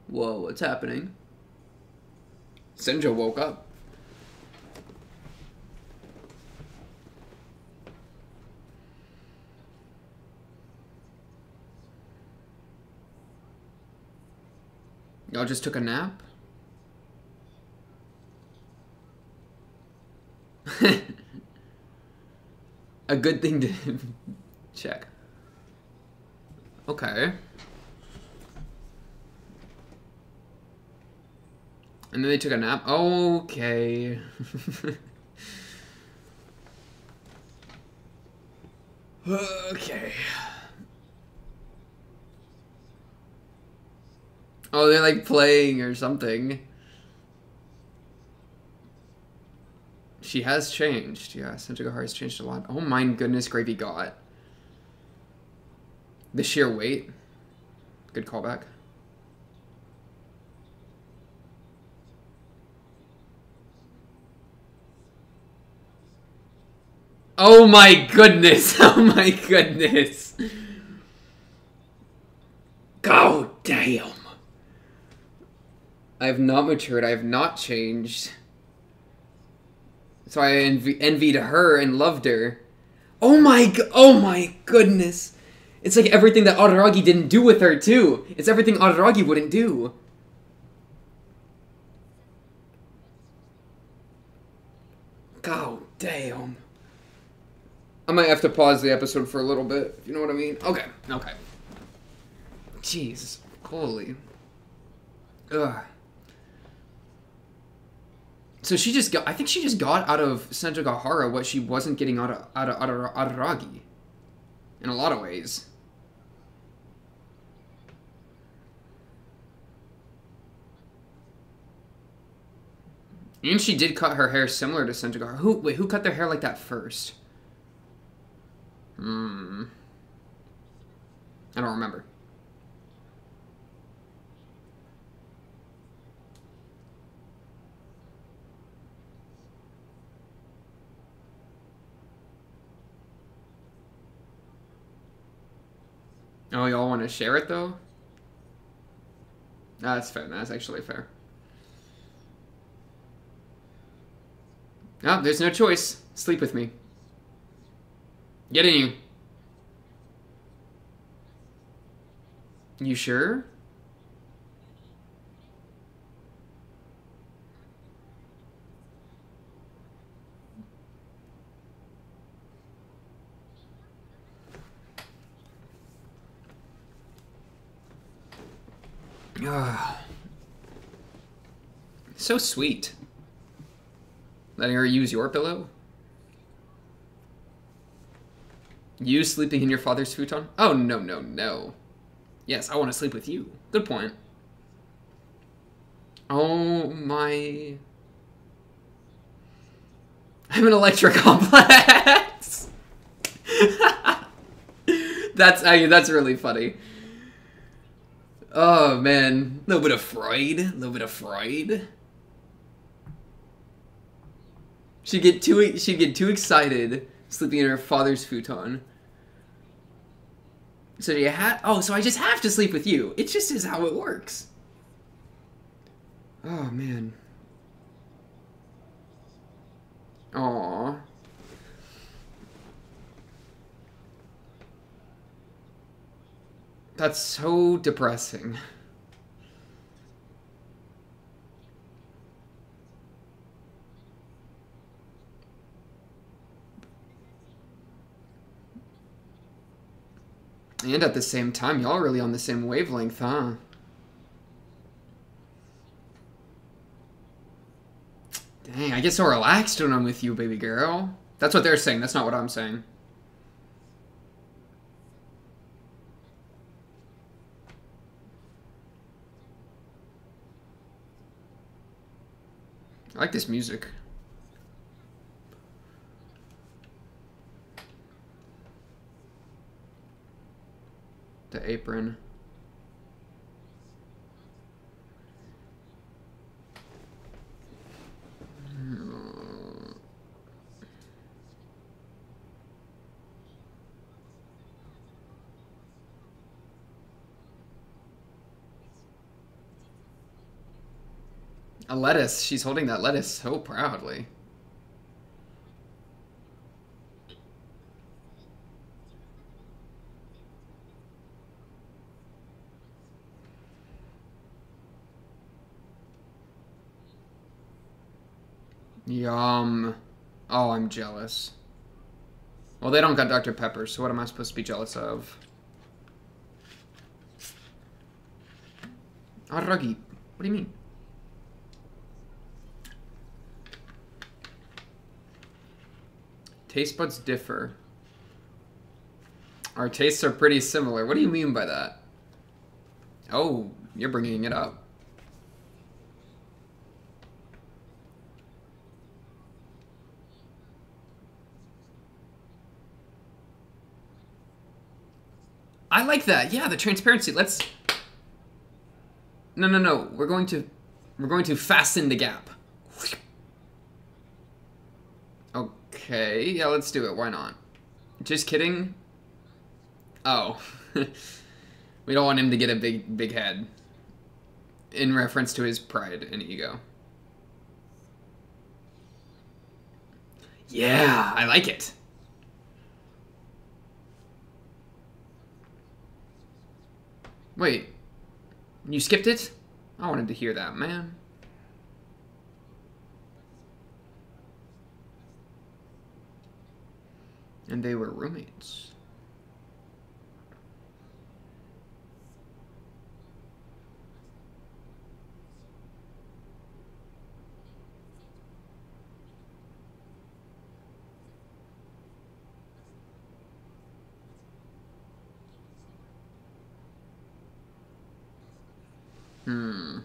Whoa, what's happening? Senjo woke up. Y'all just took a nap? A good thing to check. Okay. And then they took a nap? Okay. Okay. Oh, they're like playing or something. She has changed. Yeah, Senjugahara has changed a lot. Oh my goodness, Gravy God. The sheer weight. Good callback. Oh my goodness! Oh my goodness! God damn! I have not matured. I have not changed. So I envied her and loved her. Oh my goodness! It's like everything that Araragi didn't do with her too. It's everything Araragi wouldn't do. God damn. I might have to pause the episode for a little bit, if you know what I mean. Okay, okay. Jeez, holy. Ugh. So she just got, I think she just got out of Senjogahara what she wasn't getting out of Araragi. In a lot of ways. And she did cut her hair similar to Senjogahara. Who cut their hair like that first? I don't remember. Oh, y'all want to share it, though? That's fair. That's actually fair. No, there's no choice. Sleep with me. Get in you. You sure? So sweet. Letting her use your pillow? You sleeping in your father's futon? Oh, no, no, no. Yes, I want to sleep with you. Good point. Oh, my... I'm an electric complex! That's really funny. Oh, man. A little bit of Freud. A little bit of Freud. She'd get too excited sleeping in her father's futon. So so I just have to sleep with you. It just is how it works. Oh man. Aww. That's so depressing. And at the same time, y'all are really on the same wavelength, huh? Dang, I get so relaxed when I'm with you, baby girl. That's what they're saying. That's not what I'm saying. I like this music. The apron. A lettuce. She's holding that lettuce so proudly. Yum. Oh, I'm jealous. Well, they don't got Dr. Pepper, so what am I supposed to be jealous of? Aragi. What do you mean? Taste buds differ. Our tastes are pretty similar. What do you mean by that? Oh, you're bringing it up. I like that. Yeah, the transparency. Let's... No, no, no. We're going to fasten the gap. Okay, yeah, let's do it. Why not? Just kidding. Oh. We don't want him to get a big head. In reference to his pride and ego. Yeah, I like it. Wait. You skipped it? I wanted to hear that, man. And they were roommates. Hmm.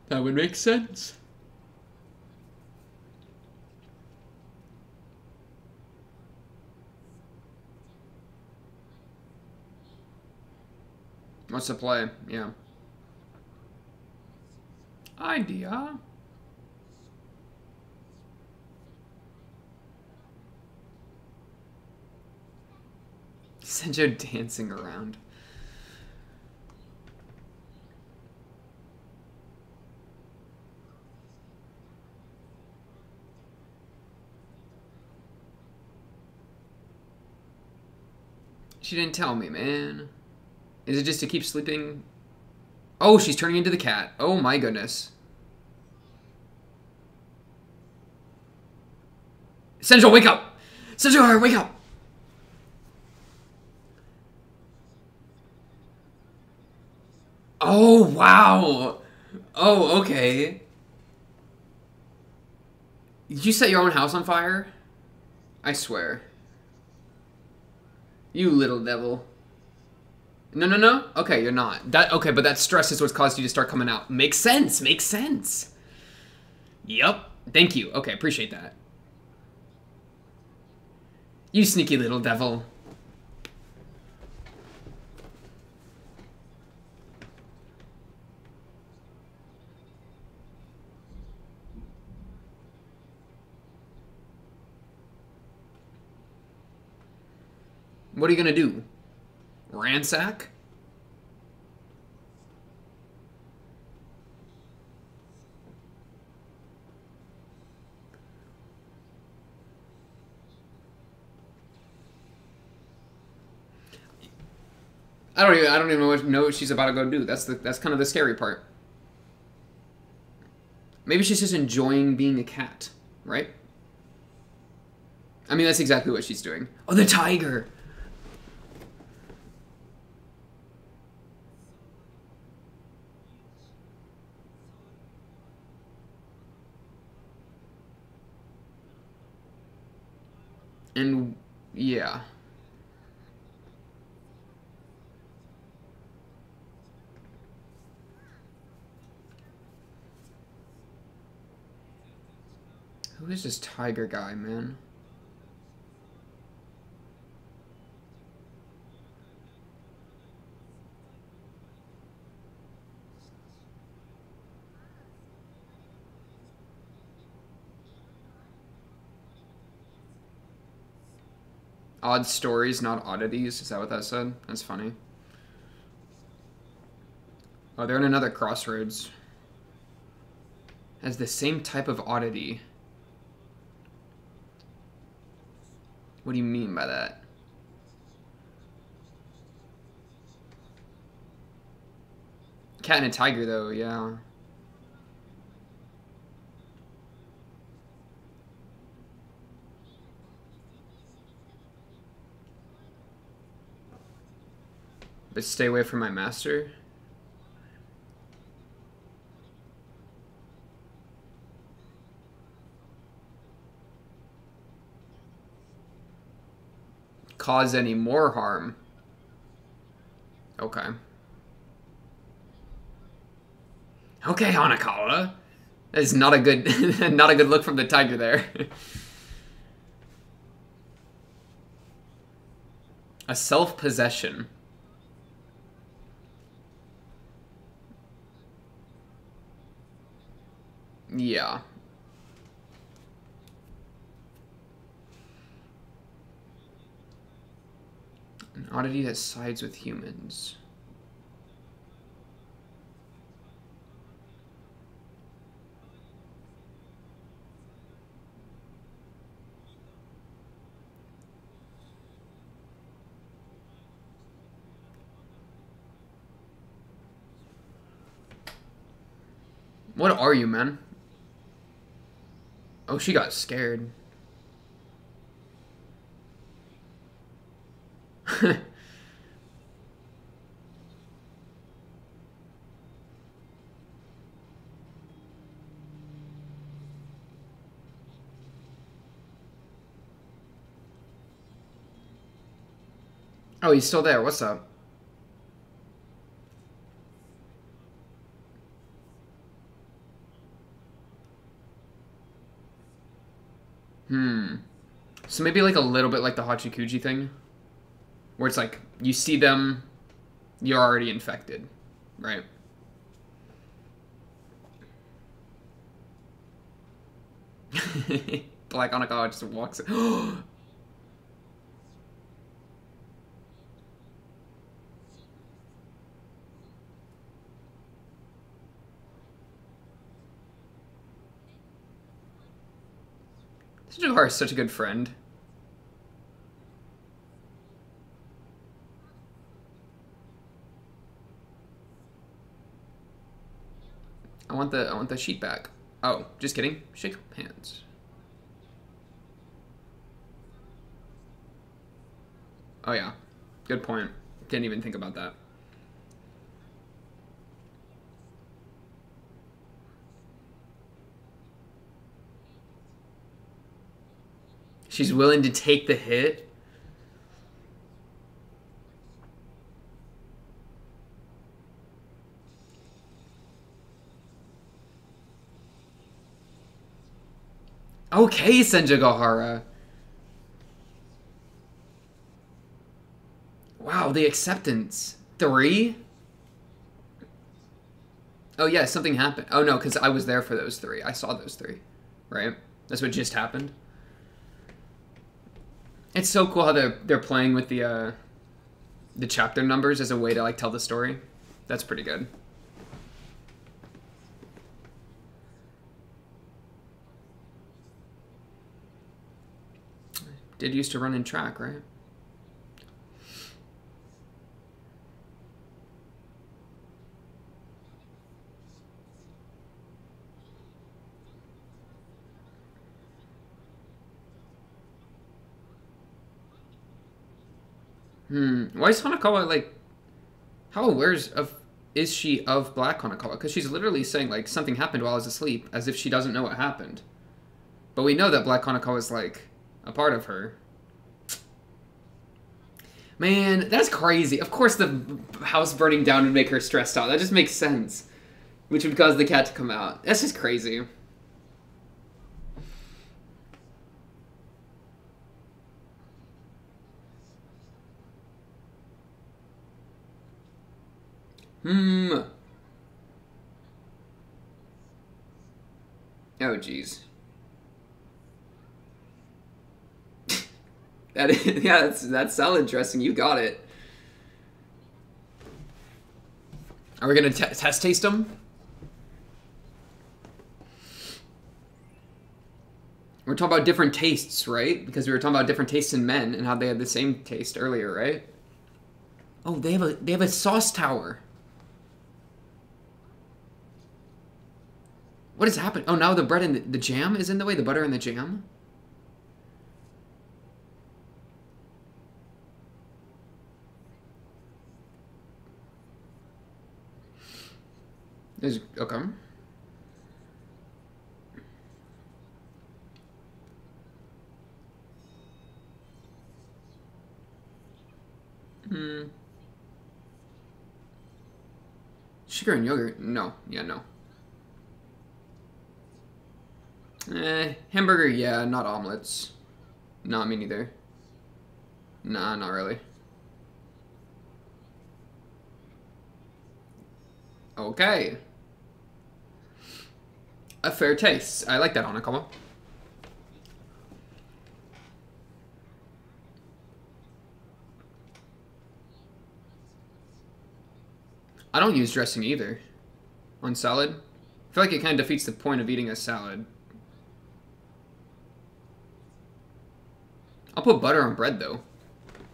That would make sense. What's the play? Yeah. Idea. Senjo dancing around. She didn't tell me, man. Is it just to keep sleeping? Oh, she's turning into the cat. Oh my goodness. Senjo, wake up! Senjo, wake up! Oh, wow. Oh, okay. Did you set your own house on fire? I swear. You little devil. No, no, no? Okay, you're not. Okay, but that stress is what's caused you to start coming out. Makes sense. Makes sense. Yup. Thank you. Okay, appreciate that. You sneaky little devil. What are you gonna do? Ransack? I don't even know what she's about to go do. That's kind of the scary part. Maybe she's just enjoying being a cat, right? I mean, that's exactly what she's doing. Oh, the tiger! And, yeah. Who is this tiger guy, man? Odd stories, not oddities. Is that what that said? That's funny. Oh, they're in another crossroads. Has the same type of oddity. What do you mean by that? Cat and a tiger, though, yeah. But stay away from my master? Cause any more harm. Okay. Okay, Hanakawa. That is not a good, not a good look from the tiger there. A self-possession. Yeah. An oddity that sides with humans. What are you, man? Oh, she got scared. Oh, he's still there. What's up? So maybe like a little bit like the Hachikuji thing? Where it's like, you see them, you're already infected, right? Black Hanakawa just walks in. Sujihara is such a good friend. I want the sheet back. Oh, just kidding. Shake hands. Oh yeah. Good point. Didn't even think about that. She's willing to take the hit. Okay, Senjigahara. Wow, the acceptance. 3? Oh yeah, something happened. Oh no, because I was there for those 3. I saw those 3. Right? That's what just happened. It's so cool how they're playing with the chapter numbers as a way to like tell the story. That's pretty good. Did used to run in track, right? Why is Hanakawa like? How aware is she of Black Hanakawa? Because she's literally saying like something happened while I was asleep, as if she doesn't know what happened. But we know that Black Hanakawa is like a part of her. Man, that's crazy. Of course, the house burning down would make her stressed out. That just makes sense, which would cause the cat to come out. That's just crazy. Oh, jeez. Yeah, that's salad dressing. You got it. Are we gonna test taste them? We're talking about different tastes, right? Because we were talking about different tastes in men and how they had the same taste earlier, right? Oh, they have a sauce tower. What has happened? Oh, now the bread and the jam is in the way? The butter and the jam? Is okay. Sugar and yogurt? No. Yeah, no. Hamburger, yeah, not omelets. Not me neither. Nah, not really. Okay. A fair taste. I like that Hanakawa. I don't use dressing either. On salad. I feel like it kind of defeats the point of eating a salad. I'll put butter on bread, though.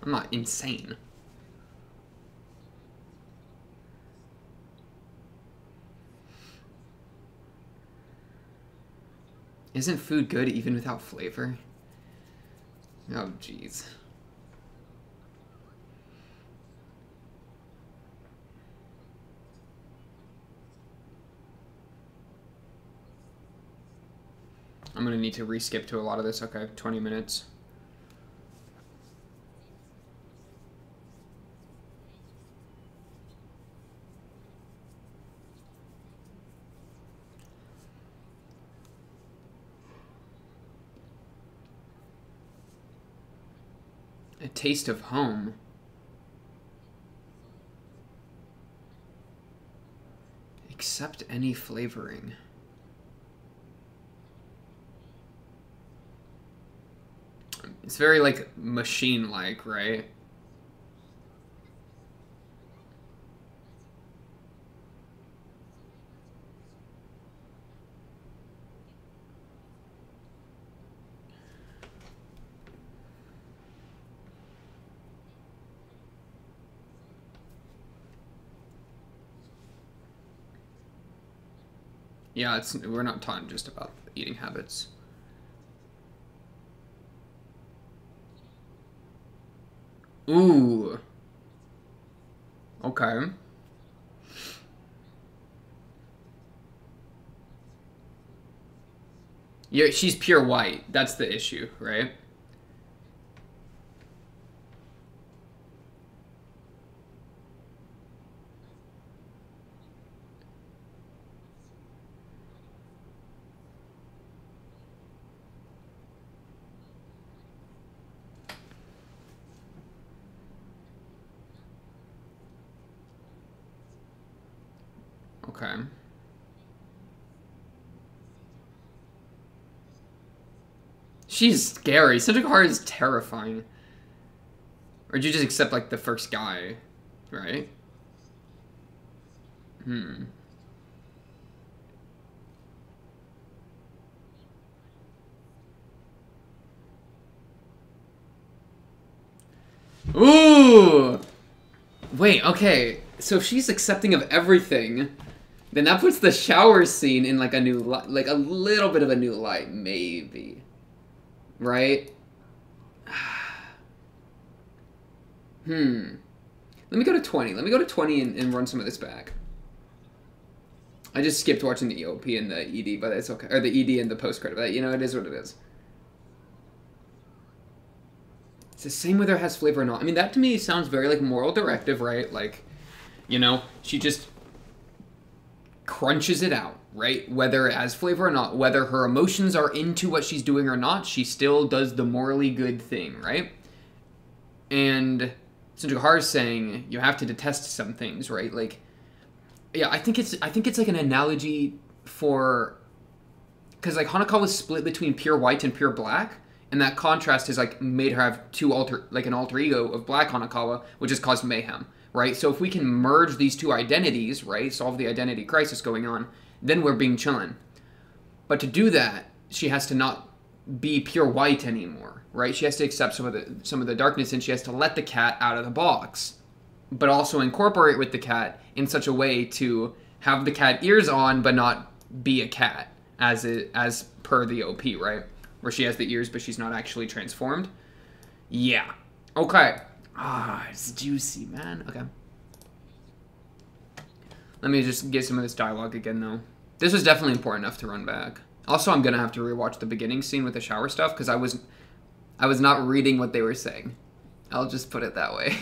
I'm not insane. Isn't food good even without flavor? Oh, jeez. I'm gonna need to re-skip to a lot of this. Okay, 20 minutes. A taste of home. Accept any flavoring. It's very, like, machine-like, right? Yeah, we're not talking just about eating habits. Ooh. Okay. Yeah, she's pure white. That's the issue, right? Okay. She's scary. Sendikar is terrifying. Or did you just accept, like, the first guy, right? Hmm. Ooh! Wait, okay. So if she's accepting of everything, then that puts the shower scene in, like, a new light. Like, a little bit of a new light, maybe. Right? Hmm. Let me go to 20. Let me go to 20 and run some of this back. I just skipped watching the EOP and the ED, but it's okay. Or the ED and the post-credit, but, you know, it is what it is. It's the same whether it has flavor or not. I mean, that to me sounds very, like, moral directive, right? Like, you know, she just crunches it out, right? Whether it has flavor or not, whether her emotions are into what she's doing or not, she still does the morally good thing, right? And Sunjukhar's saying you have to detest some things, right? Like, yeah, I think it's like an analogy for, because like Hanakawa was split between pure white and pure black, and that contrast has like made her have an alter ego of black Hanakawa, which has caused mayhem, right? So if we can merge these two identities, right, solve the identity crisis going on, then we're being chillin'. But to do that, she has to not be pure white anymore, right? She has to accept some of the darkness, and she has to let the cat out of the box, but also incorporate with the cat in such a way to have the cat ears on, but not be a cat, as per the OP, right? Where she has the ears, but she's not actually transformed. Yeah. Okay. Ah, it's juicy, man. Okay. Let me just get some of this dialogue again, though. This was definitely important enough to run back. Also, I'm gonna have to rewatch the beginning scene with the shower stuff, because I was not reading what they were saying. I'll just put it that way.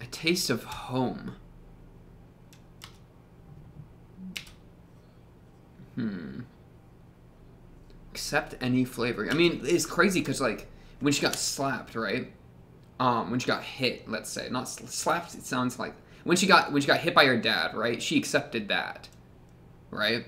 A taste of home. Hmm. Accept any flavor. I mean, it's crazy because, like, when she got slapped, right? When she got hit, let's say. Not slapped, it sounds like... When she got hit by her dad, right? She accepted that. Right?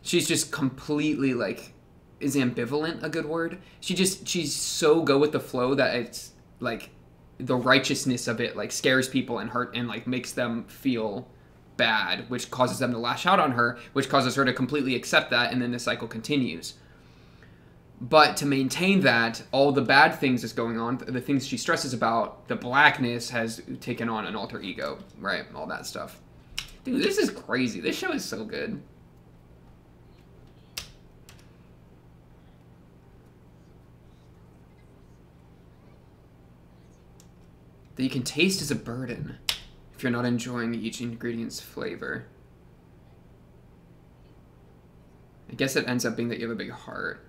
She's just completely, like... Is ambivalent a good word? She's so go with the flow that it's, like... The righteousness of it, like, scares people and hurt and, like, makes them feel bad, which causes them to lash out on her, which causes her to completely accept that, and then the cycle continues. But to maintain that, all the bad things that's going on, the things she stresses about, the blackness has taken on an alter ego, right? All that stuff. Dude, this is crazy. This show is so good. That you can taste is a burden if you're not enjoying each ingredient's flavor. I guess it ends up being that you have a big heart.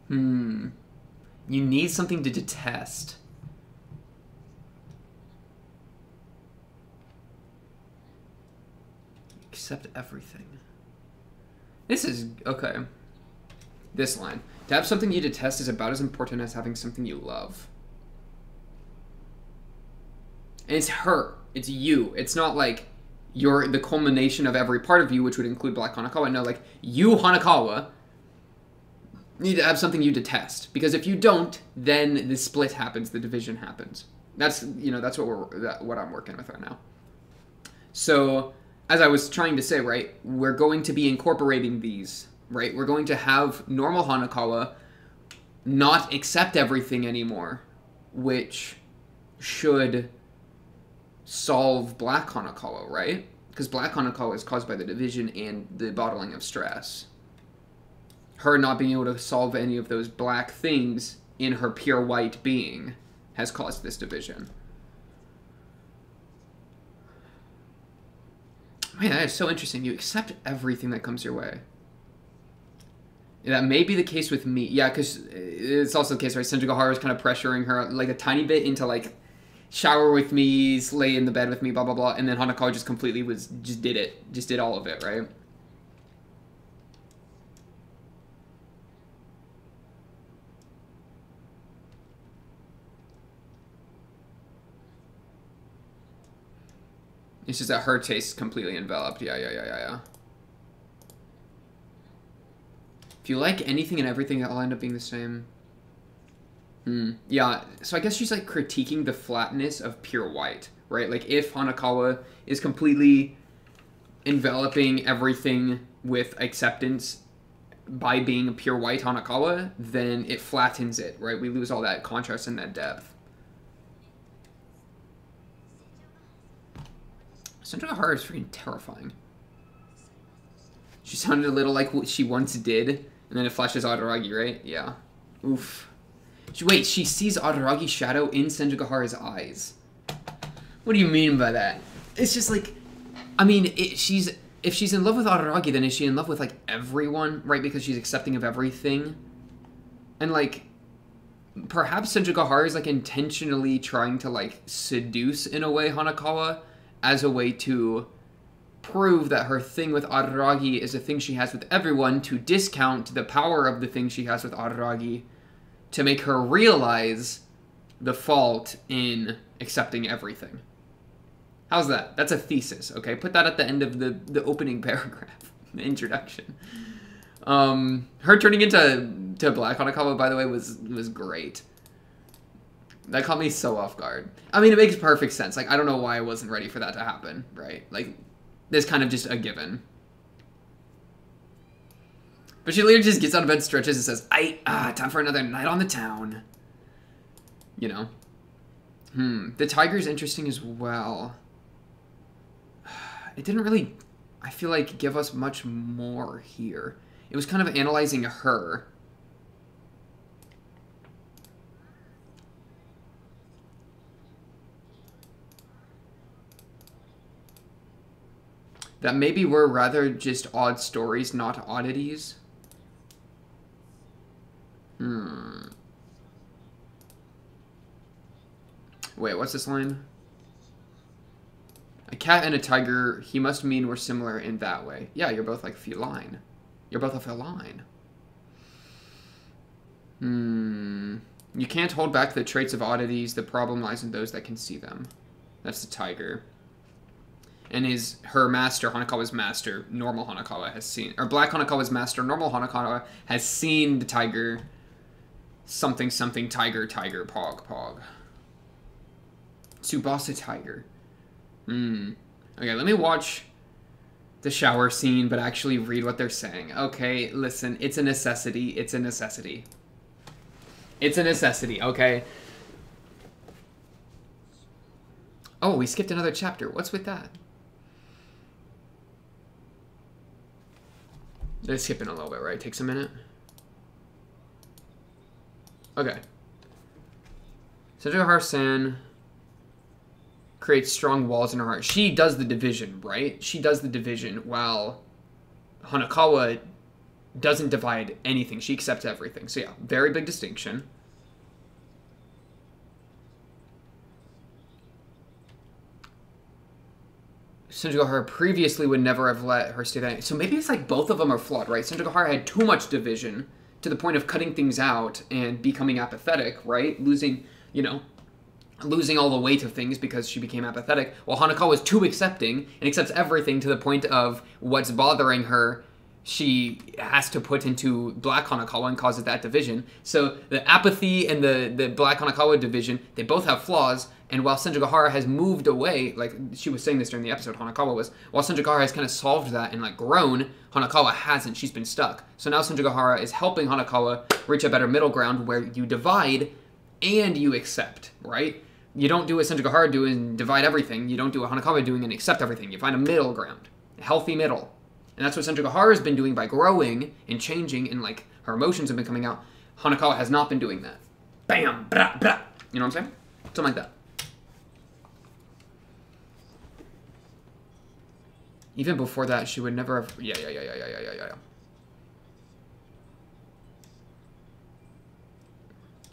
You need something to detest. Accept everything. This is... okay. This line. To have something you detest is about as important as having something you love. And it's her. It's you. It's not like you're the culmination of every part of you, which would include Black Hanakawa. No, like, you, Hanakawa, need to have something you detest. Because if you don't, then the split happens, the division happens. That's, you know, that's what I'm working with right now. So, as I was trying to say, right, we're going to be incorporating these, right? We're going to have normal Hanakawa not accept everything anymore, which should solve Black Hanakawa, right? Because Black Hanakawa is caused by the division and the bottling of stress. Her not being able to solve any of those black things in her pure white being has caused this division. Man, that is so interesting. You accept everything that comes your way. That may be the case with me. Yeah, because it's also the case, right? Senjugahara is kind of pressuring her like a tiny bit into like shower with me, lay in the bed with me, blah, blah, blah. And then Hanakawa just completely did all of it, right? It's just that her taste is completely enveloped. Yeah. If you like anything and everything, it'll end up being the same. Yeah, so I guess she's like critiquing the flatness of pure white, right? Like if Hanakawa is completely enveloping everything with acceptance by being a pure white Hanakawa, then it flattens it, right? We lose all that contrast and that depth. Senjugahara is freaking terrifying. She sounded a little like what she once did, and then it flashes Araragi, right? Yeah. Oof. Wait, she sees Araragi's shadow in Senjugahara's eyes. What do you mean by that? It's just like, I mean, if she's in love with Araragi, then is she in love with, like, everyone, right? Because she's accepting of everything. And, like, perhaps Senjugahara is, like, intentionally trying to, like, seduce, in a way, Hanakawa as a way to prove that her thing with Araragi is a thing she has with everyone, to discount the power of the thing she has with Araragi, to make her realize the fault in accepting everything. How's that? That's a thesis, okay? Put that at the end of the opening paragraph, the introduction. Her turning into Black Hanakawa, by the way, was great. That caught me so off guard. I mean, it makes perfect sense. Like, I don't know why I wasn't ready for that to happen, right? Like, this kind of just a given. But she literally just gets out of bed, stretches, and says, time for another night on the town. You know? The tiger's interesting as well. It didn't really, I feel like, give us much more here. It was kind of analyzing her. That maybe were rather just odd stories, not oddities. Wait, what's this line? A cat and a tiger, he must mean we're similar in that way. Yeah, you're both like feline. You're both a feline. You can't hold back the traits of oddities. The problem lies in those that can see them. That's the tiger. And her master, Hanakawa's master, normal Hanakawa, has seen... Or Black Hanakawa's master, normal Hanakawa, has seen the tiger... Something, something, tiger, tiger, pog, pog. Tsubasa tiger. Okay, let me watch the shower scene, but actually read what they're saying. Okay, listen, it's a necessity. It's a necessity. It's a necessity, okay? Oh, we skipped another chapter. What's with that? Let's skip in a little bit, right? Takes a minute. Okay. Senjohara-san creates strong walls in her heart. She does the division, right? She does the division, while Hanakawa doesn't divide anything. She accepts everything. So yeah, very big distinction. Senjohara previously would never have let her stay that. So maybe it's like both of them are flawed, right? Senjohara had too much division to the point of cutting things out and becoming apathetic, right? Losing, you know, losing all the weight of things because she became apathetic, while Hanakawa is too accepting and accepts everything to the point of what's bothering her, she has to put into Black Hanakawa and causes that division. So the apathy and the Black Hanakawa division, they both have flaws, and while Senjohara has moved away, like she was saying this during the episode, Hanakawa was, while Senjohara has kind of solved that and like grown, Hanakawa hasn't, she's been stuck. So now Senjohara is helping Hanakawa reach a better middle ground where you divide and you accept, right? You don't do what Senjohara do and divide everything. You don't do what Hanakawa doing and accept everything. You find a middle ground, a healthy middle. And that's what Senjohara has been doing by growing and changing, and like her emotions have been coming out. Hanakawa has not been doing that. Bam, brah, brah. You know what I'm saying? Something like that. Even before that, she would never have... Yeah.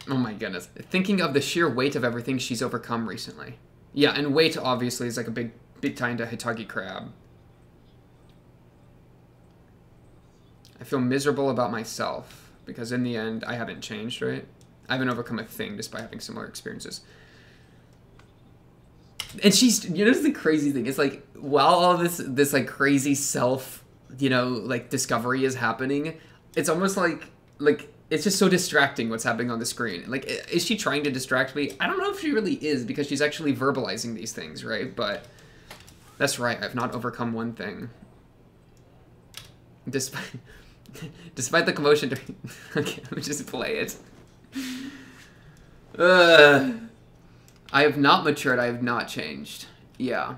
Oh my goodness. Thinking of the sheer weight of everything she's overcome recently. Yeah, and weight obviously is like a big tie into Hitagi Crab. I feel miserable about myself because in the end, I haven't changed, right? I haven't overcome a thing despite having similar experiences. And she's, you know, the crazy thing is like, while all this like crazy self, you know, like discovery is happening, it's almost like it's just so distracting what's happening on the screen. Like, is she trying to distract me? I don't know if she really is, because she's actually verbalizing these things, right? But that's right, I've not overcome one thing. Despite the commotion during... Okay, let me just play it. I have not matured, I have not changed. Yeah.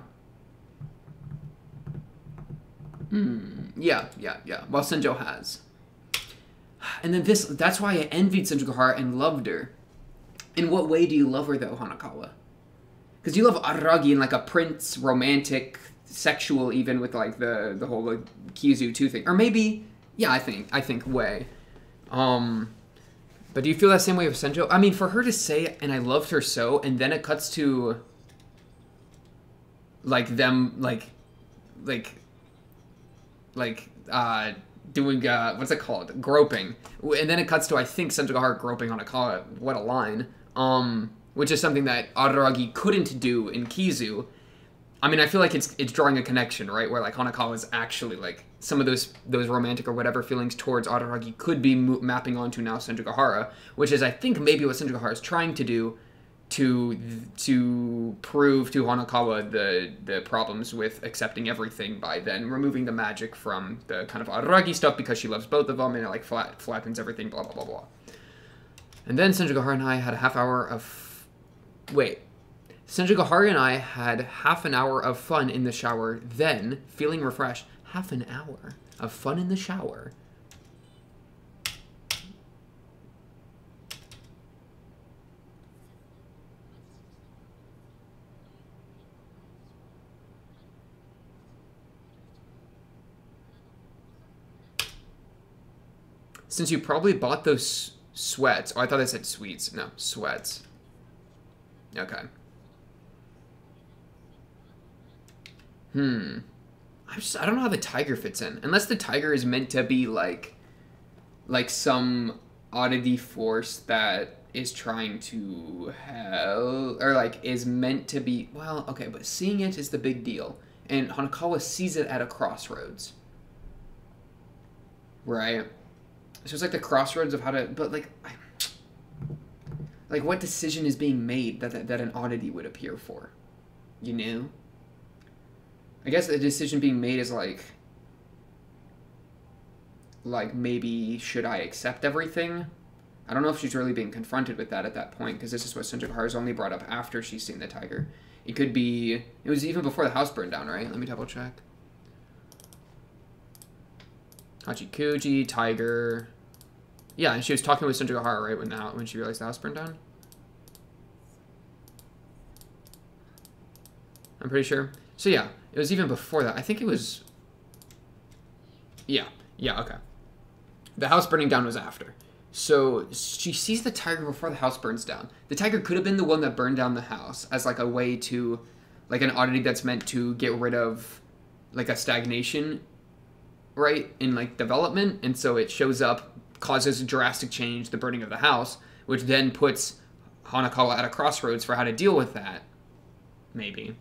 Yeah. While Senjo has. And then that's why I envied Senjohara and loved her. In what way do you love her, though, Hanakawa? Because you love Aragi in, like, a prince, romantic, sexual, even, with, like, the whole, like, Kizu 2 thing. Or maybe, yeah, I think way. But do you feel that same way with Senjo? I mean, for her to say, and I loved her so, and then it cuts to, like, them, doing, what's it called? Groping. And then it cuts to, I think, Senjohara groping Hanakawa. What a line. Which is something that Araragi couldn't do in Kizu. I mean, I feel like it's drawing a connection, right? Where, like, Hanakawa is actually, like, some of those romantic or whatever feelings towards Araragi could be mapping onto now Senjohara, which is, I think, maybe what Senjohara is trying to do to prove to Hanakawa the problems with accepting everything by then removing the magic from the kind of Araragi stuff because she loves both of them and it, like, flattens everything, blah, blah, blah, blah. And then Senjohara and I had a half hour of... Wait. Senjohara and I had half an hour of fun in the shower, then, feeling refreshed, half an hour of fun in the shower. Since you probably bought those sweats. Oh, I thought they said sweets. No, sweats. Okay. I don't know how the tiger fits in. Unless the tiger is meant to be like some oddity force that is trying to help, or like is meant to be, well, okay, but seeing it is the big deal. And Hanakawa sees it at a crossroads. Right? So it's like the crossroads of how to, but like what decision is being made that an oddity would appear for? You know? I guess the decision being made is like maybe should I accept everything? I don't know if she's really being confronted with that at that point, because this is what Senjugaharu's only brought up after she's seen the tiger. It could be, it was even before the house burned down, right? Let me double check. Hachikuji, tiger. Yeah, and she was talking with Senjugaharu, right, when she realized the house burned down? I'm pretty sure. So yeah, it was even before that. I think it was... Yeah, okay. The house burning down was after. So she sees the tiger before the house burns down. The tiger could have been the one that burned down the house as like a way to... like an oddity that's meant to get rid of like a stagnation, right, in like development. And so it shows up, causes a drastic change, the burning of the house, which then puts Hanakawa at a crossroads for how to deal with that. Maybe.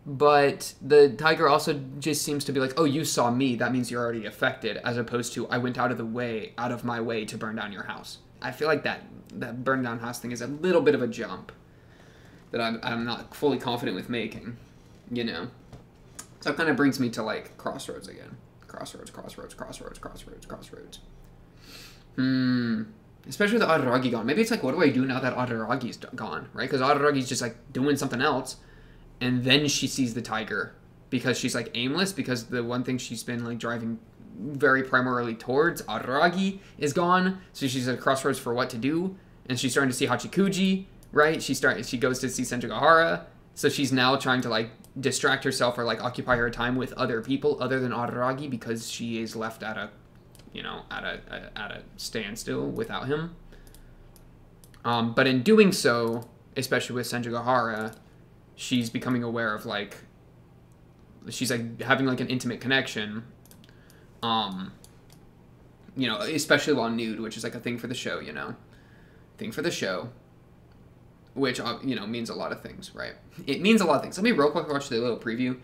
But the tiger also just seems to be like, oh, you saw me, that means you're already affected, as opposed to I went out of my way to burn down your house. I feel like that burn down house thing is a little bit of a jump that I'm not fully confident with making, you know? So it kind of brings me to like crossroads again. Crossroads. Especially with the Adaragi gone. Maybe it's like, what do I do now that Adaragi's gone, right? Because Adaragi's just like doing something else. And then she sees the tiger because she's like aimless, because the one thing she's been like driving very primarily towards, Adaragi, is gone. So she's at a crossroads for what to do. And she's starting to see Hachikuji, right? She goes to see Senjugahara. So she's now trying to like distract herself or like occupy her time with other people other than Adaragi, because she is left at a, you know, at a standstill without him. But in doing so, especially with Senjugahara, she's becoming aware of like, she's like having like an intimate connection, you know, especially while nude, which is like a thing for the show, you know, which, you know, means a lot of things, right? It means a lot of things. Let me real quick watch the little preview.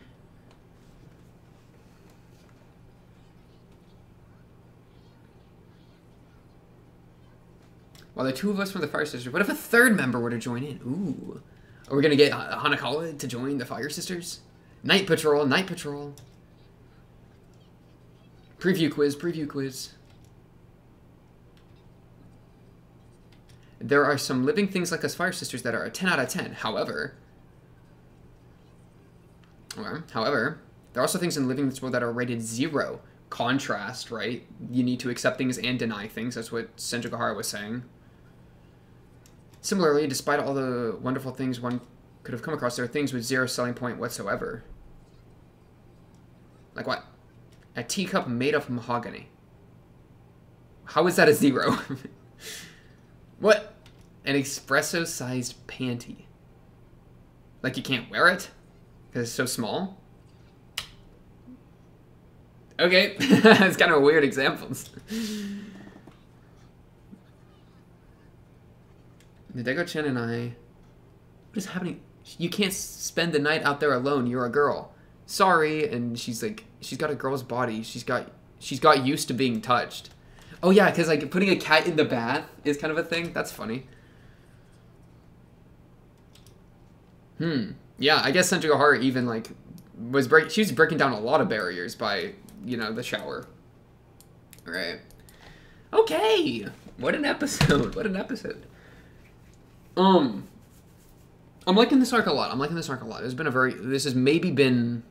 While the two of us from the Fire Sisters, what if a third member were to join in? Ooh. Are we going to get Hanakawa to join the Fire Sisters? Night Patrol. Preview quiz. There are some living things like us Fire Sisters that are a 10 out of 10. However, there are also things in living this world that are rated 0. Contrast, right? You need to accept things and deny things. That's what Senjugahara was saying. Similarly, despite all the wonderful things one could have come across, there are things with 0 selling point whatsoever. Like what? A teacup made of mahogany. How is that a 0? What? An espresso-sized panty. Like you can't wear it? Because it's so small? Okay. It's kind of weird examples. Nadeko-chan and I... What is happening? You can't spend the night out there alone. You're a girl. Sorry. And she's like... She's got a girl's body. She's got used to being touched. Oh yeah, because like putting a cat in the bath is kind of a thing. That's funny. Yeah, I guess Senjugahara even like... She was breaking down a lot of barriers by, you know, the shower. Right. Okay. What an episode. I'm liking this arc a lot. This has maybe been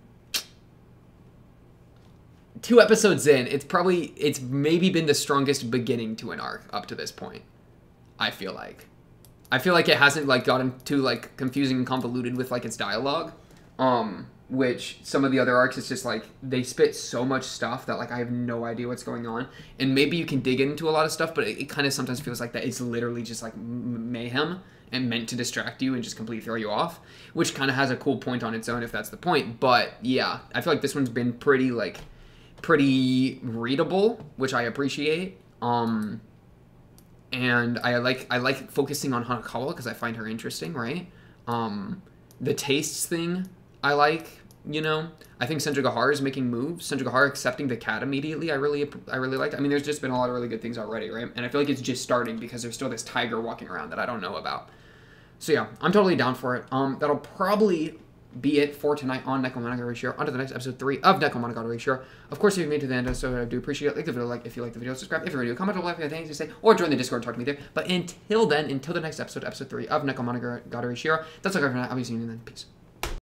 2 episodes in. It's maybe been the strongest beginning to an arc up to this point. I feel like it hasn't like gotten too like confusing and convoluted with like its dialogue. Which some of the other arcs, it's just like they spit so much stuff that like I have no idea what's going on. And maybe you can dig into a lot of stuff, but it kind of sometimes feels like that it's literally just like mayhem and meant to distract you and just completely throw you off, which kind of has a cool point on its own if that's the point. But yeah, I feel like this one's been pretty readable, which I appreciate. And I like focusing on Hanakawa because I find her interesting, right? The tastes thing I like, you know. I think Senjugahara is making moves. Senjugahara accepting the cat immediately, I really liked. I mean, there's just been a lot of really good things already, right? And I feel like it's just starting because there's still this tiger walking around that I don't know about. So yeah, I'm totally down for it. That'll probably be it for tonight on Nekomonogatari Shiro. On to the next episode 3 of Nekomonogatari Shiro. Of course, if you made it to the end, so I do appreciate it. Like the video, if you like the video, subscribe if you're new, comment below if you have things to say, or join the Discord and talk to me there. But until then, until the next episode, episode 3 of Nekomonogatari Shiro, that's all I got for now. I'll be seeing you then. Peace.